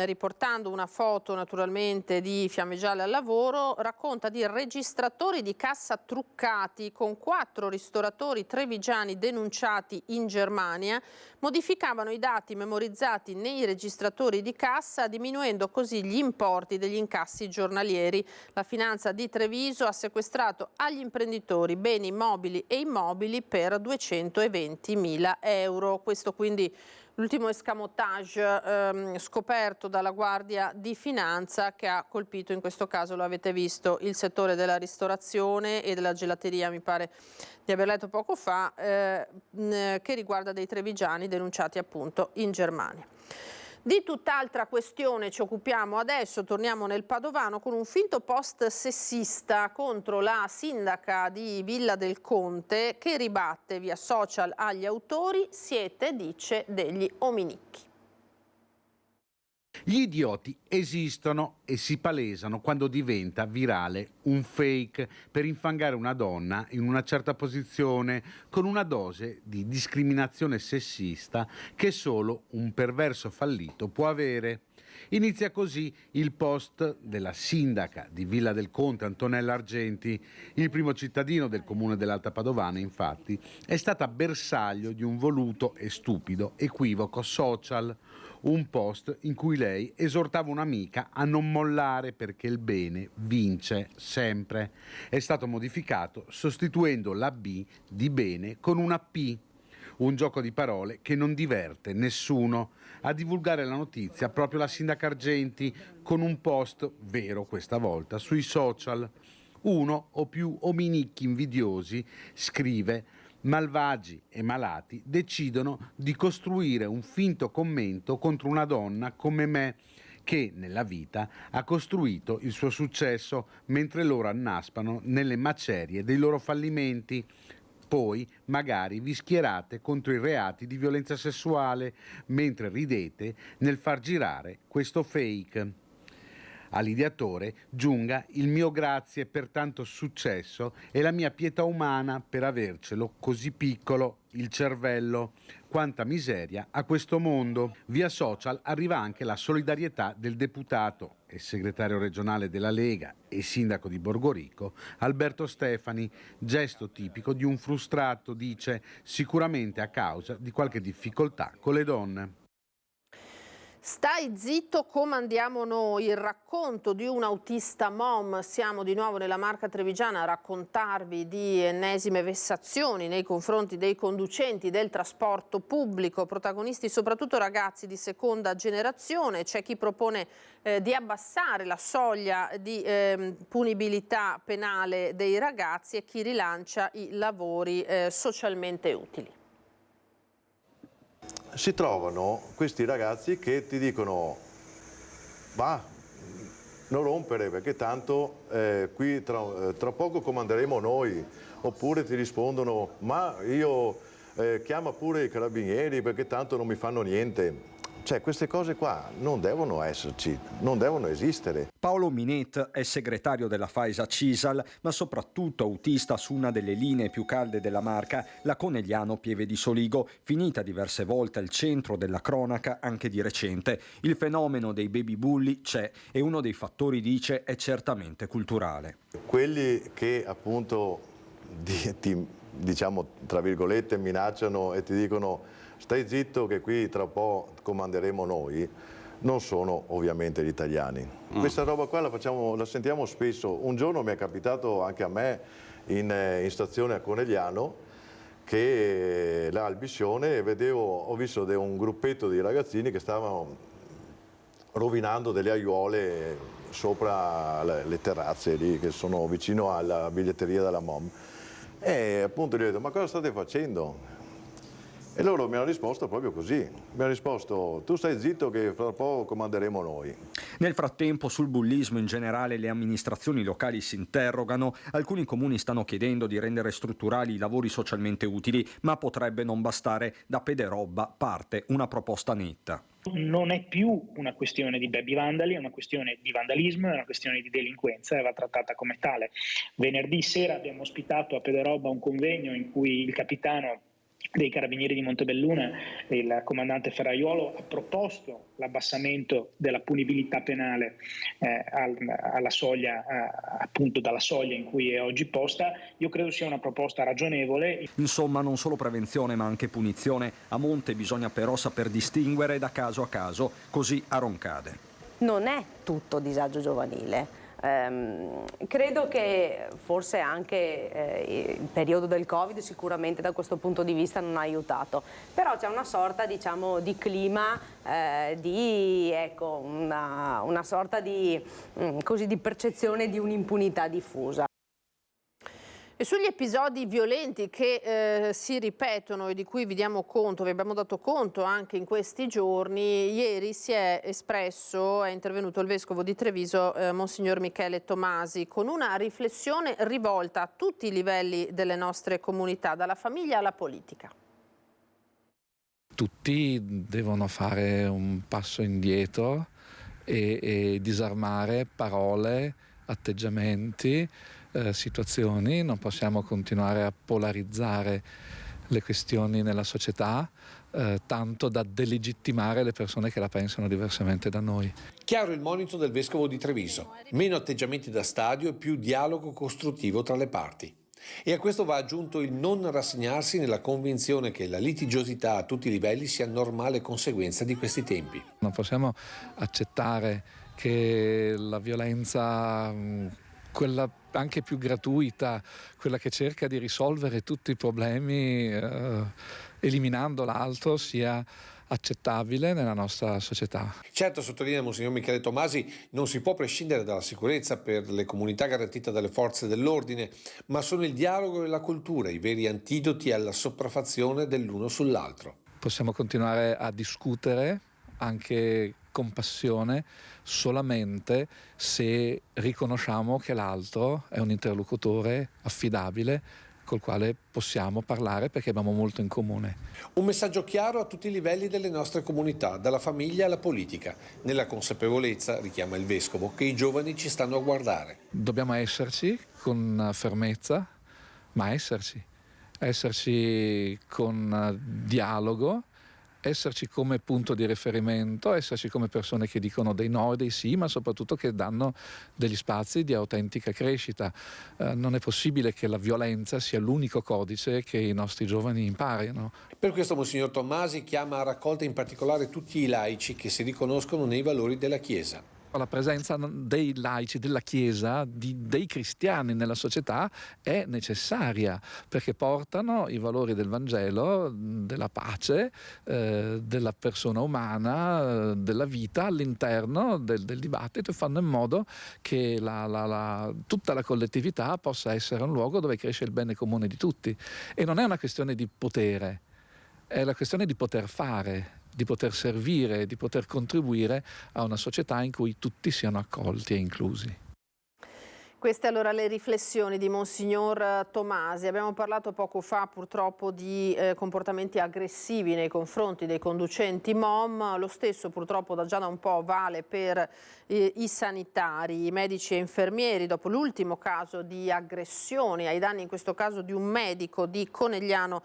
riportando una foto naturalmente di Fiamme Gialle al lavoro, racconta di registratori di cassa truccati con 4 ristoratori trevigiani denunciati in Germania. Modificavano i dati memorizzati nei registratori di cassa, diminuendo così gli importi degli incassi giornalieri. La Finanza di Treviso ha sequestrato agli imprenditori beni mobili e immobili per 220.000 euro. Questo quindi l'ultimo escamotage scoperto dalla Guardia di Finanza che ha colpito, in questo caso lo avete visto, il settore della ristorazione e della gelateria, mi pare di aver letto poco fa, che riguarda dei trevigiani denunciati appunto in Germania. Di tutt'altra questione ci occupiamo adesso, torniamo nel Padovano con un finto post sessista contro la sindaca di Villa del Conte che ribatte via social agli autori: siete, dice, degli ominicchi. Gli idioti esistono e si palesano quando diventa virale un fake per infangare una donna in una certa posizione con una dose di discriminazione sessista che solo un perverso fallito può avere. Inizia così il post della sindaca di Villa del Conte, Antonella Argenti. Il primo cittadino del comune dell'Alta Padovana, infatti, è stata bersaglio di un voluto e stupido equivoco social. Un post in cui lei esortava un'amica a non mollare perché il bene vince sempre. È stato modificato sostituendo la B di bene con una P. Un gioco di parole che non diverte nessuno. A divulgare la notizia proprio la sindaca Argenti con un post vero questa volta sui social. Uno o più ominicchi invidiosi scrive: malvagi e malati decidono di costruire un finto commento contro una donna come me, che nella vita ha costruito il suo successo mentre loro annaspano nelle macerie dei loro fallimenti. Poi magari vi schierate contro i reati di violenza sessuale mentre ridete nel far girare questo fake. All'ideatore giunga il mio grazie per tanto successo e la mia pietà umana per avercelo così piccolo il cervello. Quanta miseria a questo mondo. Via social arriva anche la solidarietà del deputato e segretario regionale della Lega e sindaco di Borgorico Alberto Stefani, gesto tipico di un frustrato, dice, sicuramente a causa di qualche difficoltà con le donne. Stai zitto, comandiamo noi, il racconto di un autista mom. Siamo di nuovo nella Marca Trevigiana a raccontarvi di ennesime vessazioni nei confronti dei conducenti del trasporto pubblico, protagonisti soprattutto ragazzi di seconda generazione. C'è chi propone di abbassare la soglia di punibilità penale dei ragazzi e chi rilancia i lavori socialmente utili. Si trovano questi ragazzi che ti dicono: va, non rompere perché tanto qui tra poco comanderemo noi, oppure ti rispondono: ma io chiama pure i carabinieri perché tanto non mi fanno niente. Cioè, queste cose qua non devono esserci, non devono esistere. Paolo Minet è segretario della Faesa Cisal, ma soprattutto autista su una delle linee più calde della Marca, la Conegliano-Pieve di Soligo, finita diverse volte al centro della cronaca anche di recente. Il fenomeno dei baby bulli c'è e uno dei fattori, dice, è certamente culturale. Quelli che appunto diciamo tra virgolette minacciano e ti dicono: stai zitto che qui tra po' comanderemo noi, non sono ovviamente gli italiani. Questa roba qua la sentiamo spesso. Un giorno mi è capitato anche a me in stazione a Conegliano, che là al Biscione, e ho visto un gruppetto di ragazzini che stavano rovinando delle aiuole sopra le terrazze lì, che sono vicino alla biglietteria della MOM. E appunto gli ho detto: ma cosa state facendo? E loro mi hanno risposto proprio così, mi hanno risposto: tu stai zitto che fra poco comanderemo noi. Nel frattempo sul bullismo in generale le amministrazioni locali si interrogano, alcuni comuni stanno chiedendo di rendere strutturali i lavori socialmente utili, ma potrebbe non bastare. Da Pederobba parte una proposta netta. Non è più una questione di baby vandali, è una questione di vandalismo, è una questione di delinquenza e va trattata come tale. Venerdì sera abbiamo ospitato a Pederobba un convegno in cui il capitano dei Carabinieri di Montebelluna, il comandante Ferraiuolo, ha proposto l'abbassamento della punibilità penale alla soglia, appunto dalla soglia in cui è oggi posta. Io credo sia una proposta ragionevole. Insomma, non solo prevenzione ma anche punizione. A monte bisogna però saper distinguere da caso a caso, così a Roncade. Non è tutto disagio giovanile. Credo che forse anche il periodo del Covid sicuramente da questo punto di vista non ha aiutato, però c'è una sorta, diciamo, di clima, una sorta di percezione di un'impunità diffusa. E sugli episodi violenti che si ripetono e di cui vi diamo conto, vi abbiamo dato conto anche in questi giorni, ieri si è espresso, è intervenuto il vescovo di Treviso, Monsignor Michele Tomasi, con una riflessione rivolta a tutti i livelli delle nostre comunità, dalla famiglia alla politica. Tutti devono fare un passo indietro e disarmare parole, atteggiamenti, situazioni. Non possiamo continuare a polarizzare le questioni nella società, tanto da delegittimare le persone che la pensano diversamente da noi. Chiaro il monito del vescovo di Treviso: meno atteggiamenti da stadio e più dialogo costruttivo tra le parti. E a questo va aggiunto il non rassegnarsi nella convinzione che la litigiosità a tutti i livelli sia normale conseguenza di questi tempi. Non possiamo accettare che la violenza, quella anche più gratuita, quella che cerca di risolvere tutti i problemi eliminando l'altro, sia accettabile nella nostra società. Certo, sottolinea Monsignor Michele Tomasi, non si può prescindere dalla sicurezza per le comunità garantita dalle forze dell'ordine, ma sono il dialogo e la cultura i veri antidoti alla sopraffazione dell'uno sull'altro. Possiamo continuare a discutere anche con passione solamente se riconosciamo che l'altro è un interlocutore affidabile col quale possiamo parlare perché abbiamo molto in comune. Un messaggio chiaro a tutti i livelli delle nostre comunità, dalla famiglia alla politica, nella consapevolezza, richiama il vescovo, che i giovani ci stanno a guardare. Dobbiamo esserci con fermezza, ma esserci con dialogo, esserci come punto di riferimento, esserci come persone che dicono dei no e dei sì, ma soprattutto che danno degli spazi di autentica crescita. Non è possibile che la violenza sia l'unico codice che i nostri giovani imparino. Per questo Monsignor Tomasi chiama a raccolta in particolare tutti i laici che si riconoscono nei valori della Chiesa. La presenza dei laici, della Chiesa, dei cristiani nella società è necessaria perché portano i valori del Vangelo, della pace, della persona umana, della vita all'interno del dibattito e fanno in modo che tutta la collettività possa essere un luogo dove cresce il bene comune di tutti. E non è una questione di potere, è la questione di poter fare, di poter servire, di poter contribuire a una società in cui tutti siano accolti e inclusi. Queste allora le riflessioni di Monsignor Tomasi. Abbiamo parlato poco fa purtroppo di comportamenti aggressivi nei confronti dei conducenti MOM, lo stesso purtroppo già da un po' vale per i sanitari, i medici e infermieri. Dopo l'ultimo caso di aggressione ai danni in questo caso di un medico di Conegliano,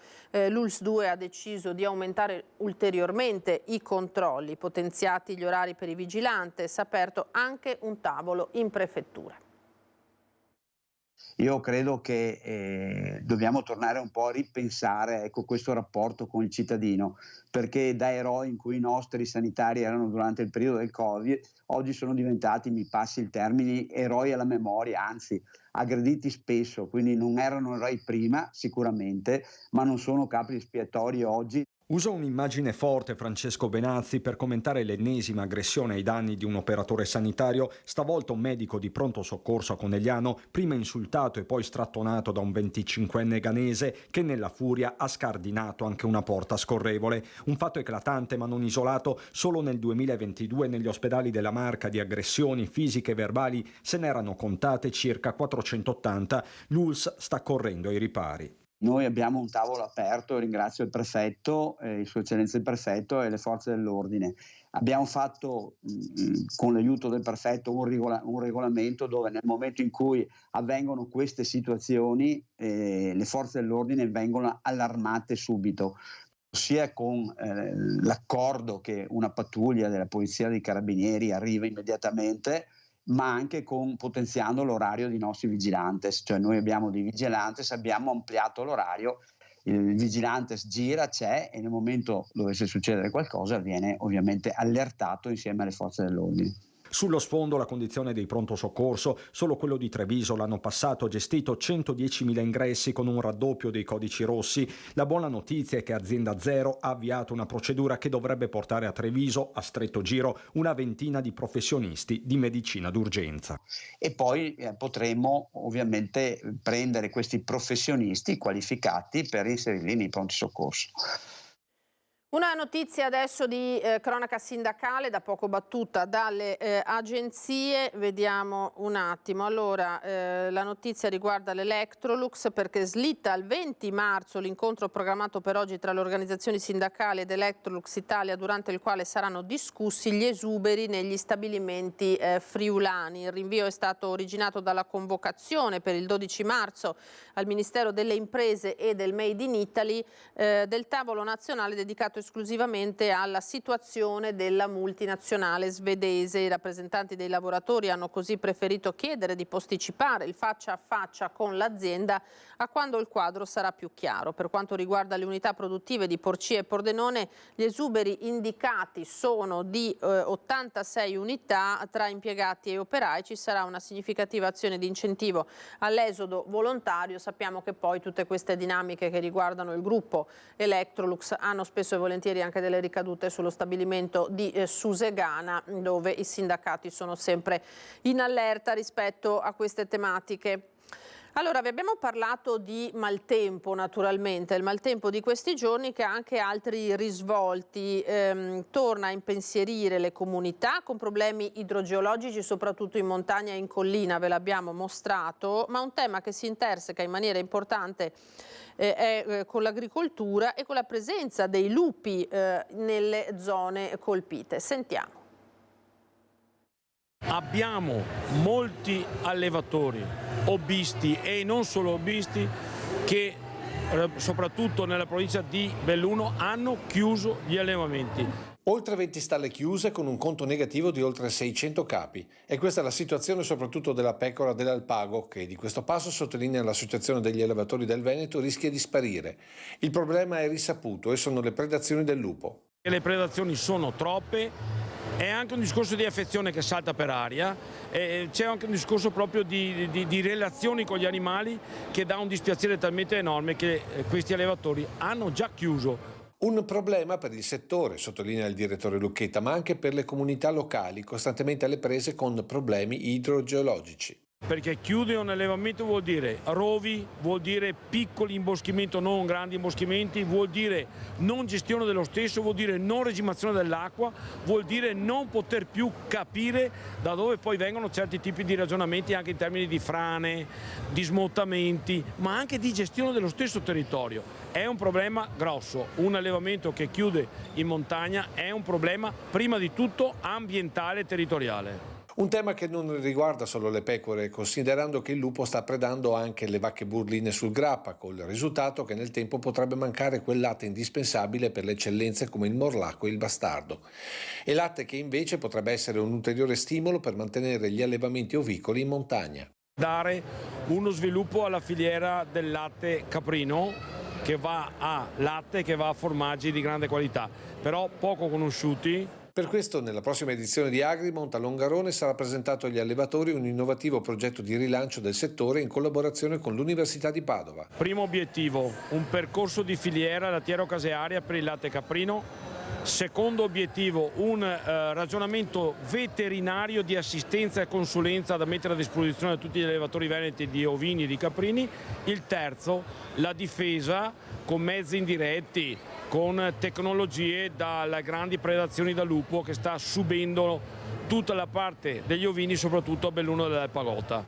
l'ULSS 2 ha deciso di aumentare ulteriormente i controlli, potenziati gli orari per i vigilanti, si è aperto anche un tavolo in prefettura. Io credo che dobbiamo tornare un po' a ripensare questo rapporto con il cittadino, perché da eroi in cui i nostri sanitari erano durante il periodo del Covid, oggi sono diventati, mi passi il termine, eroi alla memoria, anzi aggrediti spesso, quindi non erano eroi prima sicuramente, ma non sono capri espiatori oggi. Usa un'immagine forte Francesco Benazzi per commentare l'ennesima aggressione ai danni di un operatore sanitario, stavolta un medico di pronto soccorso a Conegliano, prima insultato e poi strattonato da un 25enne ghanese che nella furia ha scardinato anche una porta scorrevole. Un fatto eclatante ma non isolato. Solo nel 2022 negli ospedali della Marca di aggressioni fisiche e verbali se n'erano contate circa 480. L'ULSS sta correndo ai ripari. Noi abbiamo un tavolo aperto, ringrazio il prefetto, il suo eccellenza il prefetto e le forze dell'ordine. Abbiamo fatto con l'aiuto del prefetto un regolamento dove nel momento in cui avvengono queste situazioni le forze dell'ordine vengono allarmate subito, sia con l'accordo che una pattuglia della polizia dei carabinieri arriva immediatamente, ma anche potenziando l'orario dei nostri vigilantes, cioè noi abbiamo dei vigilantes, abbiamo ampliato l'orario, il vigilantes gira, c'è e nel momento dovesse succedere qualcosa viene ovviamente allertato insieme alle forze dell'ordine. Sullo sfondo la condizione dei pronto soccorso, solo quello di Treviso l'anno passato ha gestito 110.000 ingressi con un raddoppio dei codici rossi. La buona notizia è che Azienda Zero ha avviato una procedura che dovrebbe portare a Treviso, a stretto giro, una ventina di professionisti di medicina d'urgenza. E poi potremo ovviamente prendere questi professionisti qualificati per inserirli nei pronti soccorso. Una notizia adesso di cronaca sindacale, da poco battuta dalle agenzie, vediamo un attimo. Allora, la notizia riguarda l'Electrolux perché slitta al 20 marzo l'incontro programmato per oggi tra le organizzazioni sindacali ed Electrolux Italia, durante il quale saranno discussi gli esuberi negli stabilimenti friulani. Il rinvio è stato originato dalla convocazione per il 12 marzo al Ministero delle Imprese e del Made in Italy del tavolo nazionale dedicato esclusivamente alla situazione della multinazionale svedese. I rappresentanti dei lavoratori hanno così preferito chiedere di posticipare il faccia a faccia con l'azienda a quando il quadro sarà più chiaro. Per quanto riguarda le unità produttive di Porcia e Pordenone, gli esuberi indicati sono di 86 unità tra impiegati e operai. Ci sarà una significativa azione di incentivo all'esodo volontario. Sappiamo che poi tutte queste dinamiche che riguardano il gruppo Electrolux hanno spesso e volentieri anche delle ricadute sullo stabilimento di Susegana, dove i sindacati sono sempre in allerta rispetto a queste tematiche. Allora, vi abbiamo parlato di maltempo, naturalmente, il maltempo di questi giorni che ha anche altri risvolti, torna a impensierire le comunità con problemi idrogeologici, soprattutto in montagna e in collina, ve l'abbiamo mostrato, ma un tema che si interseca in maniera importante è con l'agricoltura e con la presenza dei lupi nelle zone colpite. Sentiamo. Abbiamo molti allevatori hobbisti e non solo hobbisti che soprattutto nella provincia di Belluno hanno chiuso gli allevamenti. Oltre 20 stalle chiuse con un conto negativo di oltre 600 capi. E questa è la situazione soprattutto della pecora dell'Alpago, che di questo passo, sottolinea l'Associazione degli Allevatori del Veneto, rischia di sparire. Il problema è risaputo e sono le predazioni del lupo. Le predazioni sono troppe. È anche un discorso di affezione che salta per aria, c'è anche un discorso proprio di relazioni con gli animali che dà un dispiacere talmente enorme che questi allevatori hanno già chiuso. Un problema per il settore, sottolinea il direttore Lucchetta, ma anche per le comunità locali costantemente alle prese con problemi idrogeologici. Perché chiudere un allevamento vuol dire rovi, vuol dire piccoli imboschimenti, non grandi imboschimenti, vuol dire non gestione dello stesso, vuol dire non regimazione dell'acqua, vuol dire non poter più capire da dove poi vengono certi tipi di ragionamenti anche in termini di frane, di smottamenti, ma anche di gestione dello stesso territorio. È un problema grosso, un allevamento che chiude in montagna è un problema prima di tutto ambientale e territoriale. Un tema che non riguarda solo le pecore, considerando che il lupo sta predando anche le vacche burline sul grappa, col risultato che nel tempo potrebbe mancare quel latte indispensabile per le eccellenze come il morlacco e il bastardo. E latte che invece potrebbe essere un ulteriore stimolo per mantenere gli allevamenti ovicoli in montagna. Dare uno sviluppo alla filiera del latte caprino, che va a latte, che va a formaggi di grande qualità, però poco conosciuti. Per questo nella prossima edizione di Agrimont a Longarone sarà presentato agli allevatori un innovativo progetto di rilancio del settore in collaborazione con l'Università di Padova. Primo obiettivo, un percorso di filiera lattiero-casearia per il latte caprino. Secondo obiettivo, un ragionamento veterinario di assistenza e consulenza da mettere a disposizione a tutti gli allevatori veneti di ovini e di caprini. Il terzo, la difesa con mezzi indiretti, con tecnologie dalle grandi predazioni da lupo che sta subendo tutta la parte degli ovini, soprattutto a Belluno dell'Alpagota.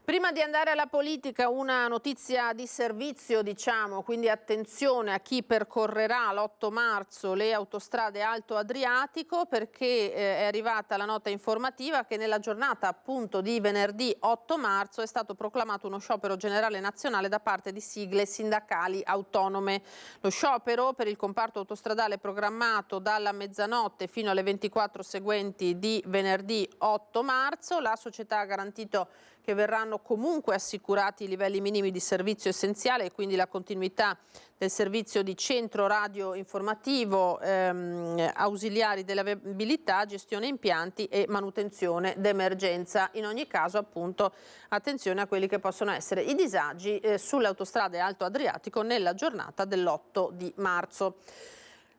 Prima di andare alla politica, una notizia di servizio, diciamo, quindi attenzione a chi percorrerà l'8 marzo le autostrade Alto Adriatico, perché è arrivata la nota informativa che nella giornata appunto di venerdì 8 marzo è stato proclamato uno sciopero generale nazionale da parte di sigle sindacali autonome. Lo sciopero per il comparto autostradale programmato dalla mezzanotte fino alle 24 seguenti di venerdì 8 marzo. La società ha garantito che verranno comunque assicurati i livelli minimi di servizio essenziale e quindi la continuità del servizio di centro radio informativo, ausiliari della viabilità, gestione impianti e manutenzione d'emergenza. In ogni caso, appunto, attenzione a quelli che possono essere i disagi sulle autostrade Alto Adriatico nella giornata dell'8 di marzo.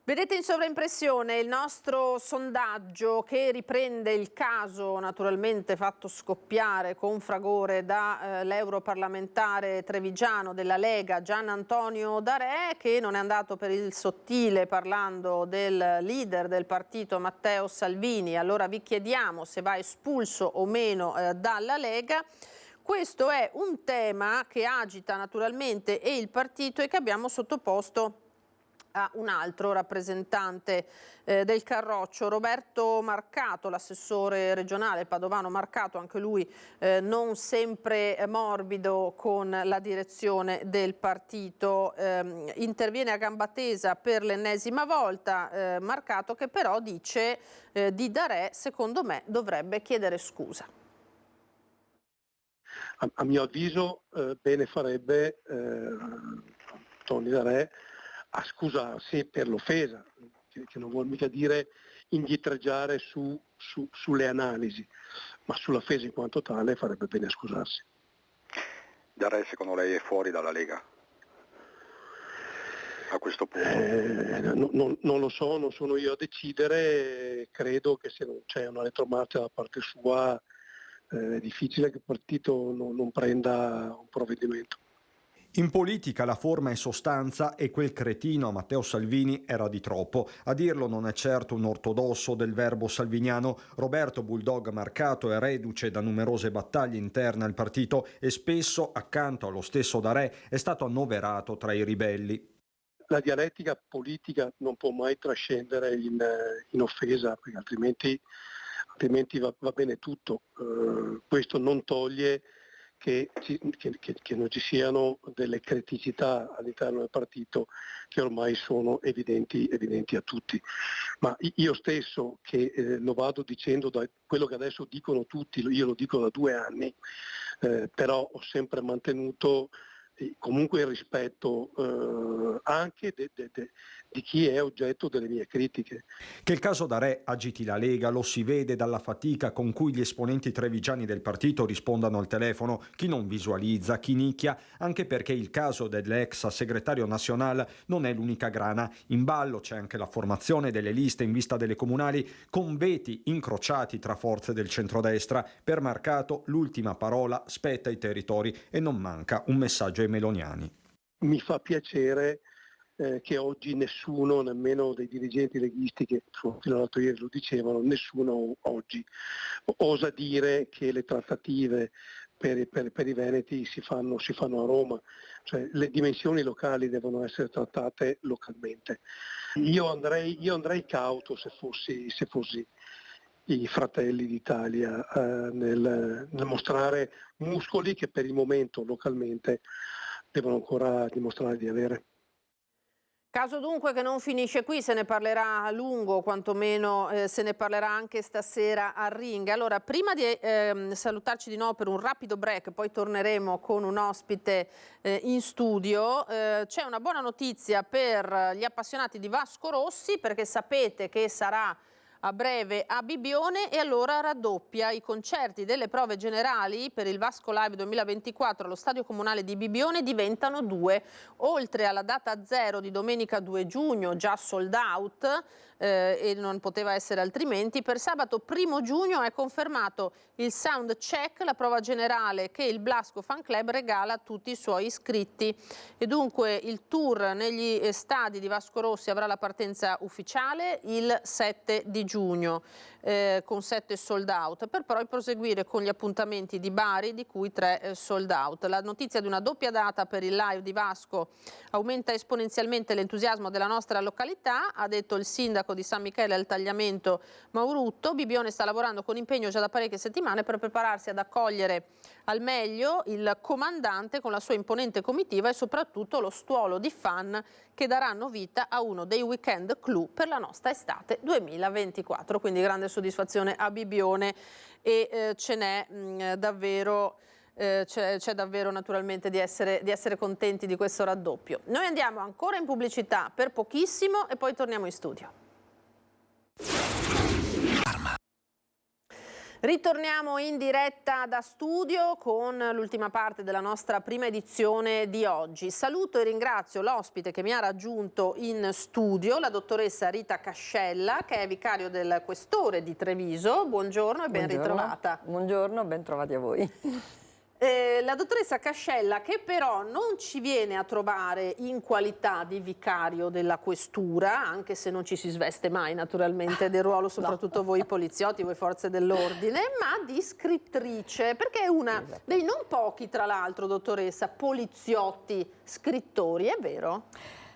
Vedete in sovraimpressione il nostro sondaggio che riprende il caso naturalmente fatto scoppiare con fragore dall'europarlamentare trevigiano della Lega Gian Antonio D'Arè, che non è andato per il sottile parlando del leader del partito Matteo Salvini. Allora vi chiediamo se va espulso o meno dalla Lega. Questo è un tema che agita naturalmente e il partito e che abbiamo sottoposto a un altro rappresentante del Carroccio, Roberto Marcato, l'assessore regionale padovano Marcato, anche lui non sempre morbido con la direzione del partito. Interviene a gamba tesa per l'ennesima volta Marcato, che però dice di D'Arè, secondo me, dovrebbe chiedere scusa. A mio avviso bene farebbe Tony D'Arè a scusarsi per l'offesa, che non vuol mica dire indietreggiare sulle analisi, ma sull'offesa in quanto tale farebbe bene a scusarsi. D'Arè secondo lei è fuori dalla Lega a questo punto? Non lo so, non sono io a decidere, credo che se non c'è una retromarcia da parte sua è difficile che il partito non prenda un provvedimento. In politica la forma è sostanza e quel cretino a Matteo Salvini era di troppo. A dirlo non è certo un ortodosso del verbo salviniano. Roberto Bulldog Marcato è reduce da numerose battaglie interne al partito e spesso, accanto allo stesso D'Arè, è stato annoverato tra i ribelli. La dialettica politica non può mai trascendere in offesa, perché altrimenti va bene tutto. Questo non toglie che non ci siano delle criticità all'interno del partito che ormai sono evidenti a tutti. Ma io stesso, che lo vado dicendo da quello che adesso dicono tutti, io lo dico da 2 anni, però ho sempre mantenuto comunque il rispetto anche di chi è oggetto delle mie critiche. Che il caso D'Arè agiti la Lega lo si vede dalla fatica con cui gli esponenti trevigiani del partito rispondano al telefono, chi non visualizza, chi nicchia, anche perché il caso dell'ex segretario nazionale non è l'unica grana. In ballo c'è anche la formazione delle liste in vista delle comunali, con veti incrociati tra forze del centrodestra. Per Marcato l'ultima parola spetta ai territori e non manca un messaggio ai meloniani. Mi fa piacere che oggi nessuno, nemmeno dei dirigenti leghisti che fino all'altro ieri lo dicevano, nessuno oggi osa dire che le trattative per i veneti si fanno a Roma, cioè le dimensioni locali devono essere trattate localmente. Io andrei cauto se fossi i Fratelli d'Italia nel mostrare muscoli che per il momento localmente devono ancora dimostrare di avere. Caso dunque che non finisce qui, se ne parlerà a lungo, quantomeno se ne parlerà anche stasera a Ring. Allora, prima di salutarci di nuovo per un rapido break, poi torneremo con un ospite in studio, c'è una buona notizia per gli appassionati di Vasco Rossi, perché sapete che sarà a breve a Bibbione e allora raddoppia i concerti delle prove generali per il Vasco Live 2024 allo Stadio Comunale di Bibbione, diventano 2. Oltre alla data 0 di domenica 2 giugno, già sold out e non poteva essere altrimenti, per sabato 1 giugno è confermato il sound check, la prova generale che il Blasco Fan Club regala a tutti i suoi iscritti. E dunque il tour negli stadi di Vasco Rossi avrà la partenza ufficiale il 7 di giugno con 7 sold out, per poi proseguire con gli appuntamenti di Bari, di cui 3 sold out. La notizia di una doppia data per il live di Vasco aumenta esponenzialmente l'entusiasmo della nostra località, ha detto il sindaco di San Michele al Tagliamento Maurutto. Bibbione sta lavorando con impegno già da parecchie settimane per prepararsi ad accogliere al meglio il comandante con la sua imponente comitiva e soprattutto lo stuolo di fan che daranno vita a uno dei weekend clou per la nostra estate 2024. Quindi grande soddisfazione a Bibbione e ce n'è davvero. C'è davvero naturalmente di essere contenti di questo raddoppio. Noi andiamo ancora in pubblicità per pochissimo e poi torniamo in studio. Ritorniamo in diretta da studio con l'ultima parte della nostra prima edizione di oggi. Saluto e ringrazio l'ospite che mi ha raggiunto in studio, la dottoressa Rita Cascella, che è vicario del Questore di Treviso. Buongiorno e ben ritrovata. Buongiorno, ben trovati a voi. La dottoressa Cascella, che però non ci viene a trovare in qualità di vicario della questura, anche se non ci si sveste mai naturalmente del ruolo, soprattutto no. Voi poliziotti, voi forze dell'ordine, ma di scrittrice, perché è una dei non pochi, tra l'altro, dottoressa, poliziotti scrittori, è vero?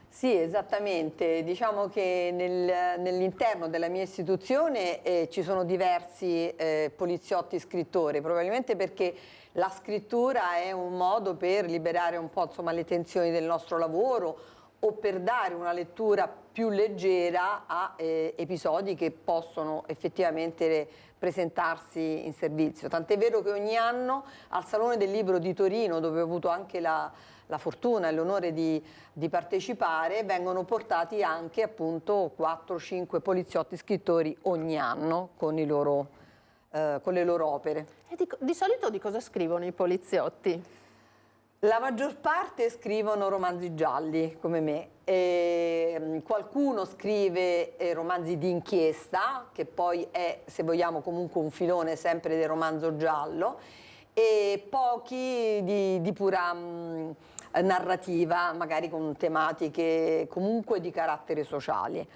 Sì, esattamente. Diciamo che nell'interno della mia istituzione ci sono diversi poliziotti scrittori, probabilmente perché la scrittura è un modo per liberare un po', insomma, le tensioni del nostro lavoro o per dare una lettura più leggera a episodi che possono effettivamente presentarsi in servizio. Tant'è vero che ogni anno al Salone del Libro di Torino, dove ho avuto anche la fortuna e l'onore di partecipare, vengono portati anche appunto 4-5 poliziotti scrittori ogni anno con le loro opere. E di solito di cosa scrivono i poliziotti? La maggior parte scrivono romanzi gialli, come me. Qualcuno scrive romanzi di inchiesta, che poi è, se vogliamo, comunque un filone sempre del romanzo giallo, e pochi di pura narrativa, magari con tematiche comunque di carattere sociale.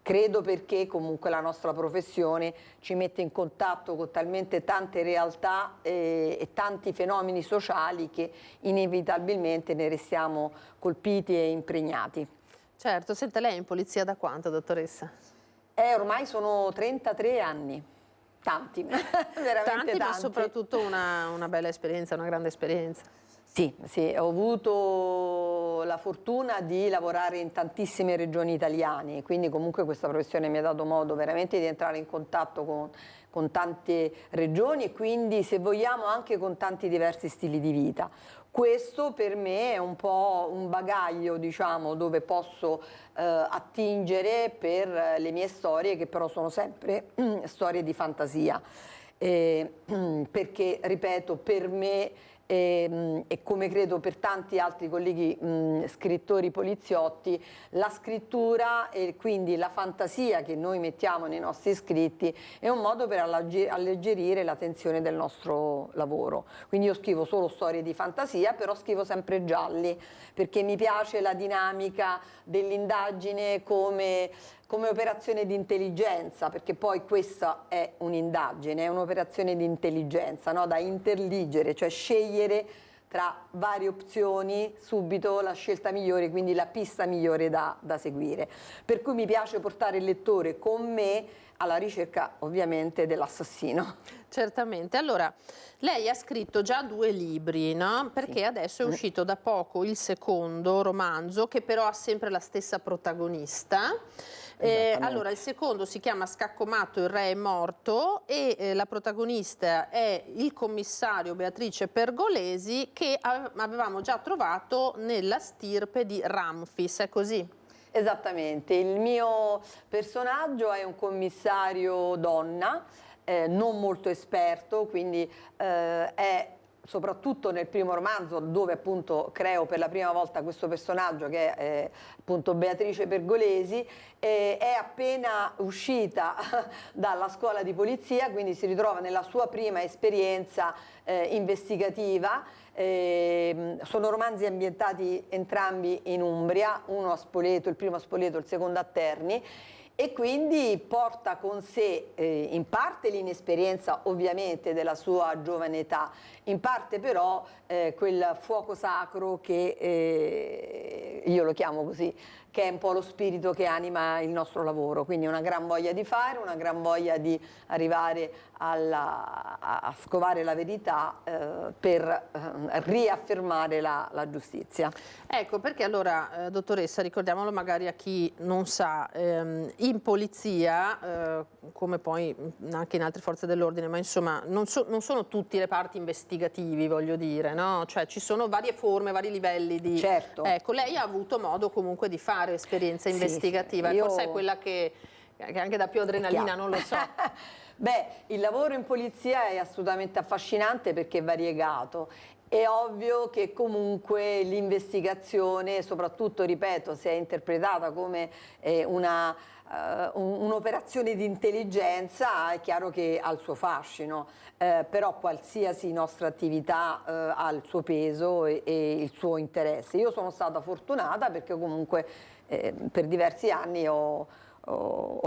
Credo perché comunque la nostra professione ci mette in contatto con talmente tante realtà e tanti fenomeni sociali che inevitabilmente ne restiamo colpiti e impregnati. Certo, senta, lei è in polizia da quanto, dottoressa? Ormai sono 33 anni, tanti, veramente tanti. Ma soprattutto una bella esperienza, una grande esperienza. Sì, ho avuto la fortuna di lavorare in tantissime regioni italiane, quindi comunque questa professione mi ha dato modo veramente di entrare in contatto con tante regioni e quindi, se vogliamo, anche con tanti diversi stili di vita. Questo per me è un po' un bagaglio, diciamo, dove posso attingere per le mie storie, che però sono sempre storie di fantasia, perché, ripeto, per me e come credo per tanti altri colleghi scrittori poliziotti, la scrittura e quindi la fantasia che noi mettiamo nei nostri scritti è un modo per alleggerire la tensione del nostro lavoro. Quindi io scrivo solo storie di fantasia, però scrivo sempre gialli, perché mi piace la dinamica dell'indagine come operazione di intelligenza, perché poi questa è un'indagine, è un'operazione di intelligenza, no? Da interligere, cioè scegliere tra varie opzioni subito la scelta migliore, quindi la pista migliore da seguire. Per cui mi piace portare il lettore con me alla ricerca, ovviamente, dell'assassino. Certamente. Allora, lei ha scritto già 2 libri, no? Perché sì. Adesso è uscito da poco il secondo romanzo, che però ha sempre la stessa protagonista. Allora, il secondo si chiama Scaccomatto, il re è morto, e la protagonista è il commissario Beatrice Pergolesi, che avevamo già trovato nella stirpe di Ramfis, è così? Esattamente, il mio personaggio è un commissario donna, non molto esperto, quindi è soprattutto nel primo romanzo, dove appunto creo per la prima volta questo personaggio, che è appunto Beatrice Pergolesi, è appena uscita dalla scuola di polizia, quindi si ritrova nella sua prima esperienza investigativa. Sono romanzi ambientati entrambi in Umbria, uno a Spoleto, il primo a Spoleto, il secondo a Terni, e quindi porta con sé in parte l'inesperienza, ovviamente, della sua giovane età, in parte però quel fuoco sacro che io lo chiamo così, che è un po' lo spirito che anima il nostro lavoro, quindi una gran voglia di fare, una gran voglia di arrivare a scovare la verità per riaffermare la giustizia. Ecco, perché allora, dottoressa, ricordiamolo magari a chi non sa, in polizia, come poi anche in altre forze dell'ordine, ma insomma non sono tutti reparti investigativi, voglio dire, no? Cioè ci sono varie forme, vari livelli di... Certo. Ecco, lei ha avuto modo comunque di fare esperienza investigativa, sì, forse è quella che anche dà più adrenalina, non lo so. Beh, il lavoro in polizia è assolutamente affascinante perché è variegato. È ovvio che comunque l'investigazione, soprattutto, ripeto, se è interpretata come un'operazione di intelligenza, è chiaro che ha il suo fascino, però qualsiasi nostra attività ha il suo peso e il suo interesse. Io sono stata fortunata perché comunque per diversi anni ho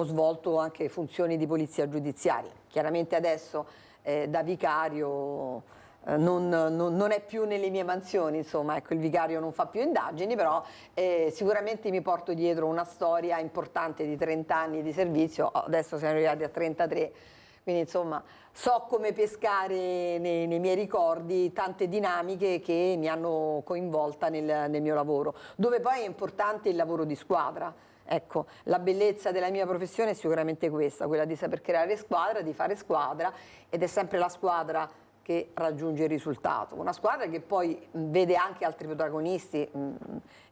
svolto anche funzioni di polizia giudiziaria. Chiaramente adesso da vicario non è più nelle mie mansioni, insomma, ecco, il vicario non fa più indagini, però sicuramente mi porto dietro una storia importante di 30 anni di servizio, adesso siamo arrivati a 33, quindi insomma so come pescare nei miei ricordi tante dinamiche che mi hanno coinvolta nel mio lavoro, dove poi è importante il lavoro di squadra. Ecco, la bellezza della mia professione è sicuramente questa, quella di saper creare squadra, di fare squadra, ed è sempre la squadra che raggiunge il risultato. Una squadra che poi vede anche altri protagonisti,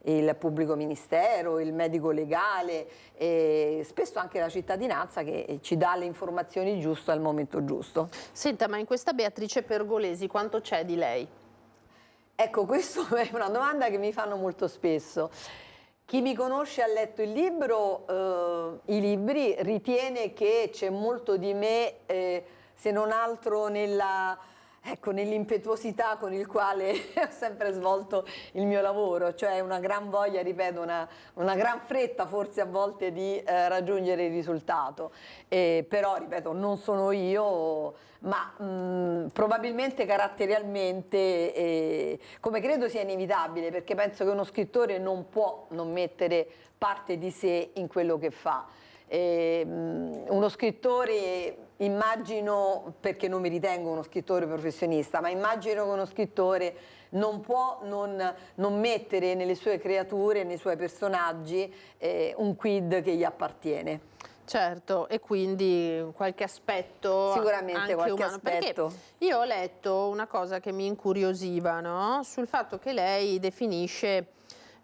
il pubblico ministero, il medico legale e spesso anche la cittadinanza che ci dà le informazioni giuste al momento giusto. Senta, ma in questa Beatrice Pergolesi quanto c'è di lei? Ecco, questa è una domanda che mi fanno molto spesso. Chi mi conosce e ha letto il libro, i libri, ritiene che c'è molto di me, se non altro nell'impetuosità con il quale ho sempre svolto il mio lavoro, cioè una gran voglia, ripeto, una gran fretta forse a volte di raggiungere il risultato. Però, ripeto, non sono io, ma probabilmente caratterialmente, come credo sia inevitabile, perché penso che uno scrittore non può non mettere parte di sé in quello che fa. Uno scrittore, immagino, perché non mi ritengo uno scrittore professionista, ma immagino che uno scrittore non può non mettere nelle sue creature, nei suoi personaggi, un quid che gli appartiene. Certo, e quindi qualche aspetto sicuramente anche qualche umano. aspetto. Perché io ho letto una cosa che mi incuriosiva, no? Sul fatto che lei definisce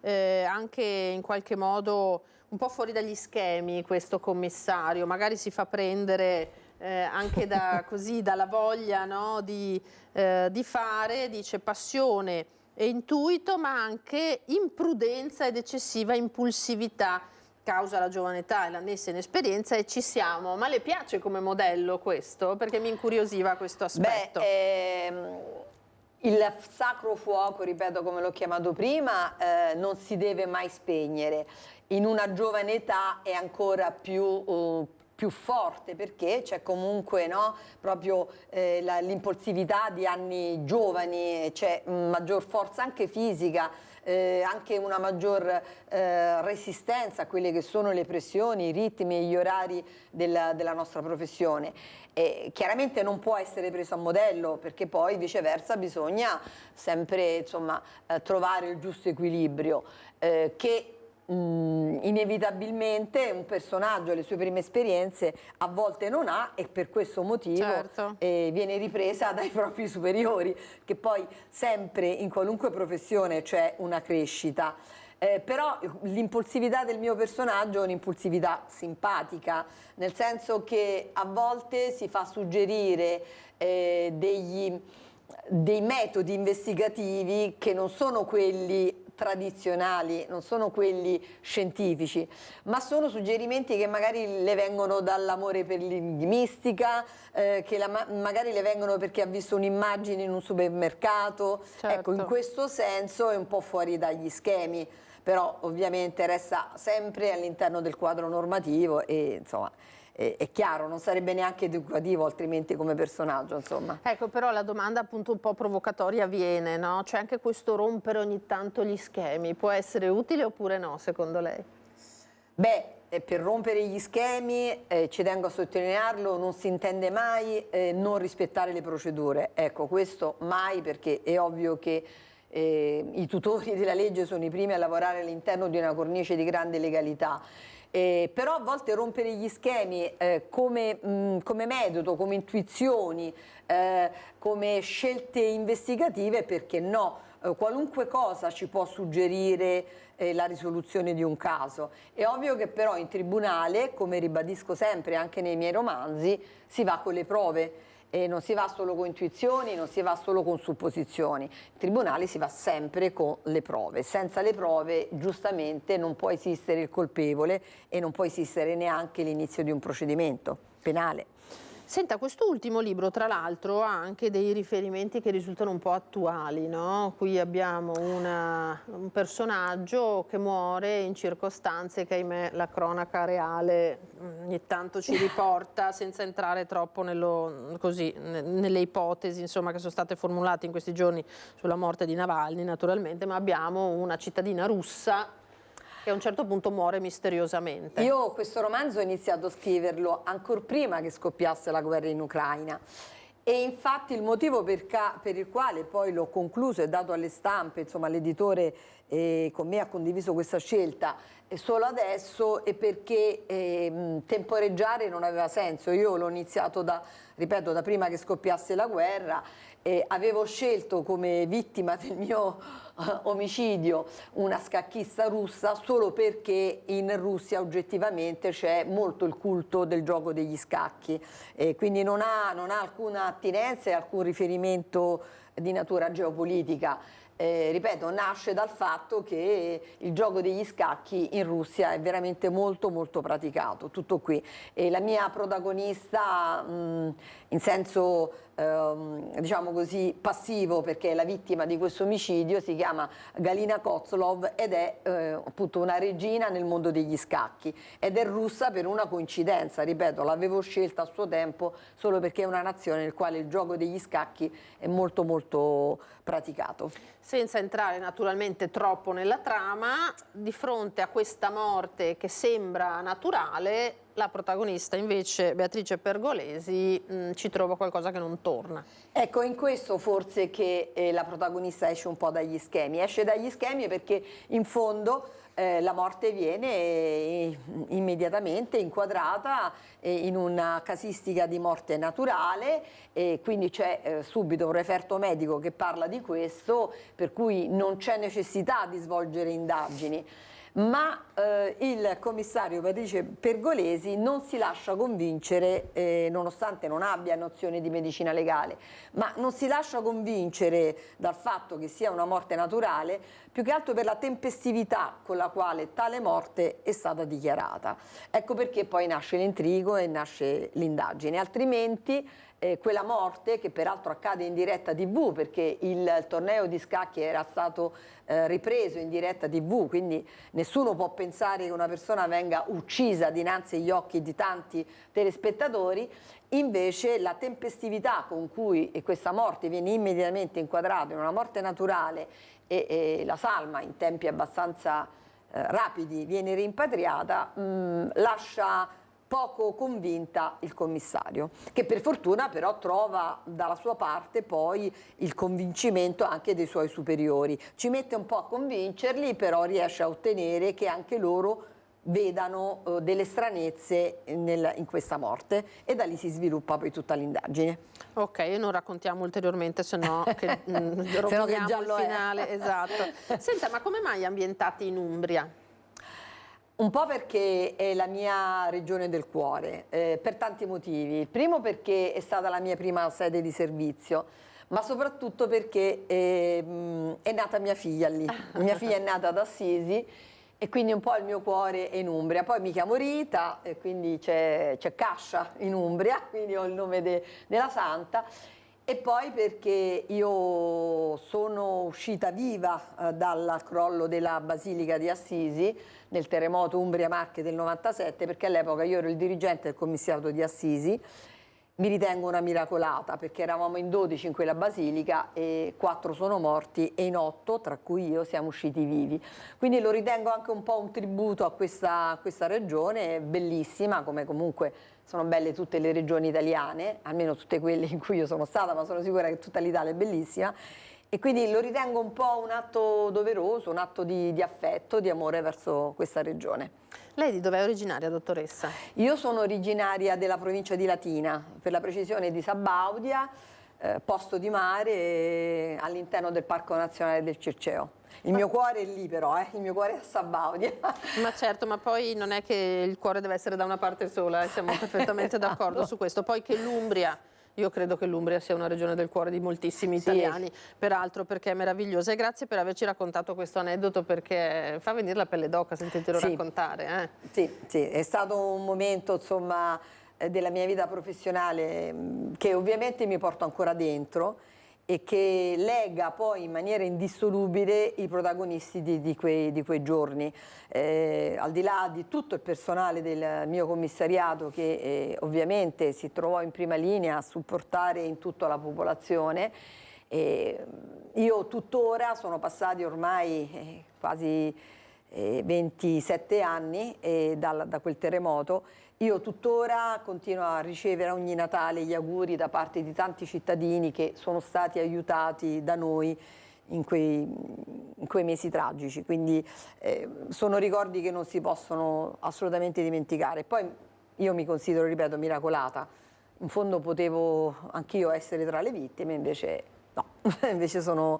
anche in qualche modo un po' fuori dagli schemi questo commissario, magari si fa prendere anche dalla voglia, no? di fare, dice passione e intuito, ma anche imprudenza ed eccessiva impulsività causa la giovane età e la messa in esperienza, e ci siamo. Ma le piace come modello questo? Perché mi incuriosiva questo aspetto. Il sacro fuoco, ripeto come l'ho chiamato prima, non si deve mai spegnere. In una giovane età è ancora più forte, perché c'è comunque, no, proprio l'impulsività di anni giovani, c'è maggior forza anche fisica, anche una maggior resistenza a quelle che sono le pressioni, i ritmi e gli orari della nostra professione. Chiaramente non può essere preso a modello, perché poi viceversa bisogna sempre, insomma, trovare il giusto equilibrio che inevitabilmente un personaggio le sue prime esperienze a volte non ha, e per questo motivo viene ripresa dai propri superiori, che poi sempre in qualunque professione c'è una crescita. Però l'impulsività del mio personaggio è un'impulsività simpatica, nel senso che a volte si fa suggerire dei metodi investigativi che non sono quelli tradizionali, non sono quelli scientifici, ma sono suggerimenti che magari le vengono dall'amore per l'enigmistica, magari le vengono perché ha visto un'immagine in un supermercato. Certo. Ecco, in questo senso è un po' fuori dagli schemi, però ovviamente resta sempre all'interno del quadro normativo e insomma è chiaro, non sarebbe neanche educativo altrimenti come personaggio, insomma. Ecco, però la domanda appunto un po' provocatoria viene, no? C'è anche questo rompere ogni tanto gli schemi, può essere utile oppure no, secondo lei? Beh, per rompere gli schemi, ci tengo a sottolinearlo, non si intende mai non rispettare le procedure. Ecco, questo mai, perché è ovvio che i tutori della legge sono i primi a lavorare all'interno di una cornice di grande legalità. Però a volte rompere gli schemi come metodo, come intuizioni, come scelte investigative, perché no? qualunque cosa ci può suggerire la risoluzione di un caso. È ovvio che però in tribunale, come ribadisco sempre anche nei miei romanzi, si va con le prove. E non si va solo con intuizioni, non si va solo con supposizioni. In tribunale si va sempre con le prove. Senza le prove, giustamente, non può esistere il colpevole e non può esistere neanche l'inizio di un procedimento penale. Senta, quest'ultimo libro, tra l'altro, ha anche dei riferimenti che risultano un po' attuali, no? Qui abbiamo un personaggio che muore in circostanze che, ahimè, la cronaca reale ogni tanto ci riporta, senza entrare troppo nelle ipotesi, insomma, che sono state formulate in questi giorni sulla morte di Navalny, naturalmente, ma abbiamo una cittadina russa che a un certo punto muore misteriosamente. Io questo romanzo ho iniziato a scriverlo ancora prima che scoppiasse la guerra in Ucraina e infatti il motivo per il quale poi l'ho concluso e dato alle stampe, insomma l'editore con me ha condiviso questa scelta solo adesso, è perché temporeggiare non aveva senso. Io l'ho iniziato da prima che scoppiasse la guerra. Avevo scelto come vittima del mio omicidio una scacchista russa solo perché in Russia oggettivamente c'è molto il culto del gioco degli scacchi, quindi non ha alcuna attinenza e alcun riferimento di natura geopolitica. Ripeto, nasce dal fatto che il gioco degli scacchi in Russia è veramente molto molto praticato, tutto qui. E la mia protagonista in senso diciamo così passivo, perché è la vittima di questo omicidio, si chiama Galina Kozlov ed è appunto una regina nel mondo degli scacchi ed è russa per una coincidenza, ripeto, l'avevo scelta a suo tempo solo perché è una nazione nel quale il gioco degli scacchi è molto molto praticato. Senza entrare naturalmente troppo nella trama, di fronte a questa morte che sembra naturale, la protagonista invece, Beatrice Pergolesi, ci trova qualcosa che non torna. Ecco, in questo forse che la protagonista esce un po' dagli schemi. Esce dagli schemi perché in fondo la morte viene immediatamente inquadrata in una casistica di morte naturale e quindi c'è subito un referto medico che parla di questo, per cui non c'è necessità di svolgere indagini. Ma il commissario Beatrice Pergolesi non si lascia convincere, nonostante non abbia nozioni di medicina legale, ma non si lascia convincere dal fatto che sia una morte naturale, più che altro per la tempestività con la quale tale morte è stata dichiarata. Ecco perché poi nasce l'intrigo e nasce l'indagine, altrimenti quella morte, che peraltro accade in diretta TV, perché il torneo di scacchi era stato ripreso in diretta TV, quindi nessuno può pensare che una persona venga uccisa dinanzi agli occhi di tanti telespettatori. Invece la tempestività con cui questa morte viene immediatamente inquadrata in una morte naturale e la salma in tempi abbastanza rapidi viene rimpatriata, lascia poco convinta il commissario, che per fortuna però trova dalla sua parte poi il convincimento anche dei suoi superiori. Ci mette un po' a convincerli, però riesce a ottenere che anche loro vedano delle stranezze in questa morte e da lì si sviluppa poi tutta l'indagine. Ok, e non raccontiamo ulteriormente, sennò che roviniamo il finale. Esatto. Senta, ma come mai ambientati in Umbria? Un po' perché è la mia regione del cuore, per tanti motivi. Il primo perché è stata la mia prima sede di servizio, ma soprattutto perché è nata mia figlia lì. Mia figlia è nata ad Assisi e quindi un po' il mio cuore è in Umbria. Poi mi chiamo Rita e quindi c'è Cascia in Umbria, quindi ho il nome della santa. E poi perché io sono uscita viva dal crollo della Basilica di Assisi nel terremoto Umbria-Marche del 97, perché all'epoca io ero il dirigente del commissariato di Assisi. Mi ritengo una miracolata perché eravamo in 12 in quella basilica e 4 sono morti e in 8, tra cui io, siamo usciti vivi. Quindi lo ritengo anche un po' un tributo a questa regione, bellissima, come comunque sono belle tutte le regioni italiane, almeno tutte quelle in cui io sono stata, ma sono sicura che tutta l'Italia è bellissima. E quindi lo ritengo un po' un atto doveroso, un atto di affetto, di amore verso questa regione. Lei di dove è originaria, dottoressa? Io sono originaria della provincia di Latina, per la precisione di Sabaudia, posto di mare all'interno del Parco Nazionale del Circeo. Il mio cuore è lì però, il mio cuore è a Sabaudia. Ma certo, ma poi non è che il cuore deve essere da una parte sola, siamo perfettamente d'accordo su questo. Poi che l'Umbria, io credo che l'Umbria sia una regione del cuore di moltissimi italiani, peraltro perché è meravigliosa. E grazie per averci raccontato questo aneddoto, perché fa venire la pelle d'oca sentirtelo raccontare. Sì, è stato un momento, insomma, della mia vita professionale che ovviamente mi porto ancora dentro e che lega poi in maniera indissolubile i protagonisti di quei giorni. Al di là di tutto il personale del mio commissariato che ovviamente si trovò in prima linea a supportare in tutta la popolazione, io tuttora, sono passati ormai quasi 27 anni da quel terremoto, io tuttora continuo a ricevere ogni Natale gli auguri da parte di tanti cittadini che sono stati aiutati da noi in quei mesi tragici, quindi sono ricordi che non si possono assolutamente dimenticare. Poi io mi considero, ripeto, miracolata, in fondo potevo anch'io essere tra le vittime, invece no, invece sono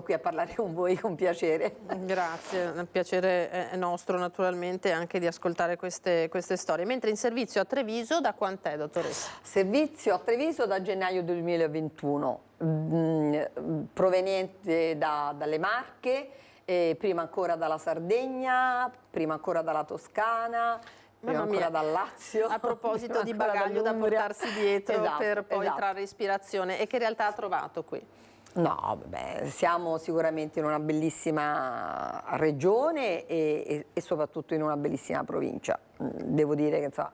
qui a parlare con voi con piacere. Grazie, il piacere è nostro naturalmente anche di ascoltare queste storie. Mentre in servizio a Treviso da quant'è, dottoressa? Servizio a Treviso da gennaio 2021, proveniente dalle Marche, prima ancora dalla Sardegna, prima ancora dalla Toscana, prima ancora dal Lazio. A proposito di bagaglio da portarsi dietro per poi trarre ispirazione, e che realtà ha trovato qui? No, vabbè, siamo sicuramente in una bellissima regione e soprattutto in una bellissima provincia. Devo dire che insomma,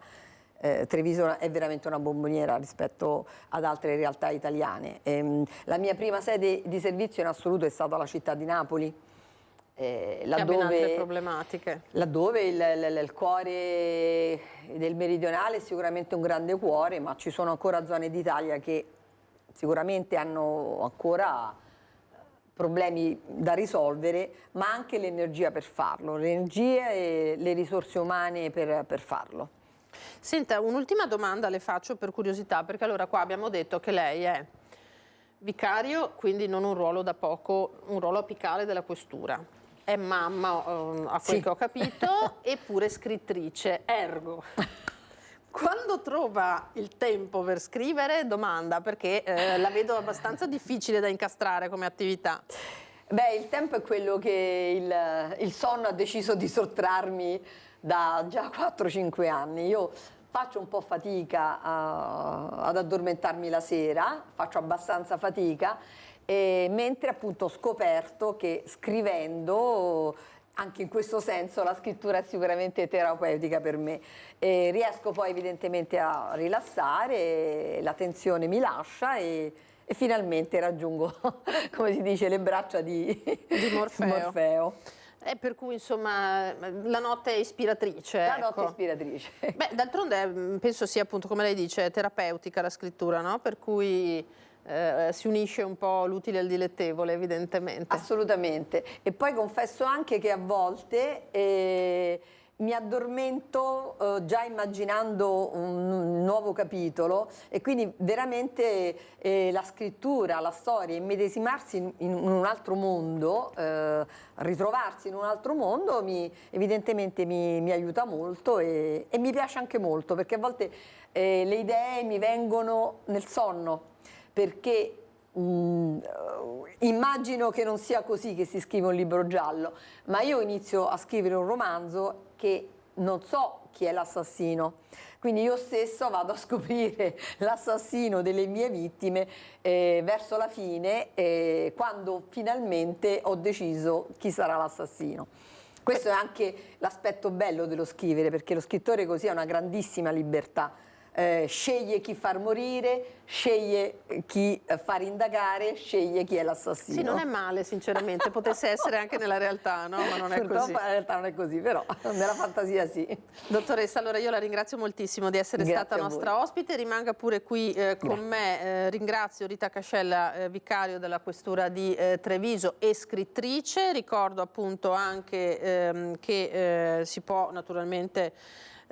Treviso è veramente una bomboniera rispetto ad altre realtà italiane. La mia prima sede di servizio in assoluto è stata la città di Napoli. Altre problematiche. Laddove il cuore del meridionale è sicuramente un grande cuore, ma ci sono ancora zone d'Italia che sicuramente hanno ancora problemi da risolvere, ma anche l'energia per farlo, l'energia e le risorse umane per farlo. Senta, un'ultima domanda le faccio per curiosità, perché allora qua abbiamo detto che lei è vicario, quindi non un ruolo da poco, un ruolo apicale della questura. È mamma, a quel che ho capito, eppure scrittrice, ergo. Quando trova il tempo per scrivere, domanda, perché la vedo abbastanza difficile da incastrare come attività. Beh, il tempo è quello che il sonno ha deciso di sottrarmi da già 4-5 anni. Io faccio un po' fatica ad addormentarmi la sera, faccio abbastanza fatica, mentre appunto ho scoperto che scrivendo, anche in questo senso, la scrittura è sicuramente terapeutica per me. Riesco poi evidentemente a rilassare, la tensione mi lascia e finalmente raggiungo, come si dice, le braccia di Morfeo. Per cui insomma la notte è ispiratrice. La notte è ispiratrice. Beh, d'altronde penso sia appunto, come lei dice, terapeutica la scrittura, no? Per cui si unisce un po' l'utile al dilettevole, evidentemente. Assolutamente. E poi confesso anche che a volte mi addormento già immaginando un nuovo capitolo, e quindi veramente la scrittura, la storia, immedesimarsi in un altro mondo, ritrovarsi in un altro mondo evidentemente mi aiuta molto e mi piace anche molto, perché a volte le idee mi vengono nel sonno, perché immagino che non sia così che si scrive un libro giallo, ma io inizio a scrivere un romanzo che non so chi è l'assassino, quindi io stesso vado a scoprire l'assassino delle mie vittime verso la fine, quando finalmente ho deciso chi sarà l'assassino. Questo è anche l'aspetto bello dello scrivere, perché lo scrittore così ha una grandissima libertà. Sceglie chi far morire, sceglie chi far indagare, sceglie chi è l'assassino. Sì, non è male sinceramente, potesse essere anche nella realtà, no? Ma non è Purtroppo così. Nella realtà non è così, però nella fantasia sì. Dottoressa, allora io la ringrazio moltissimo di essere stata nostra ospite, rimanga pure qui con me. Ringrazio Rita Cascella, vicario della questura di Treviso e scrittrice. Ricordo appunto anche che si può naturalmente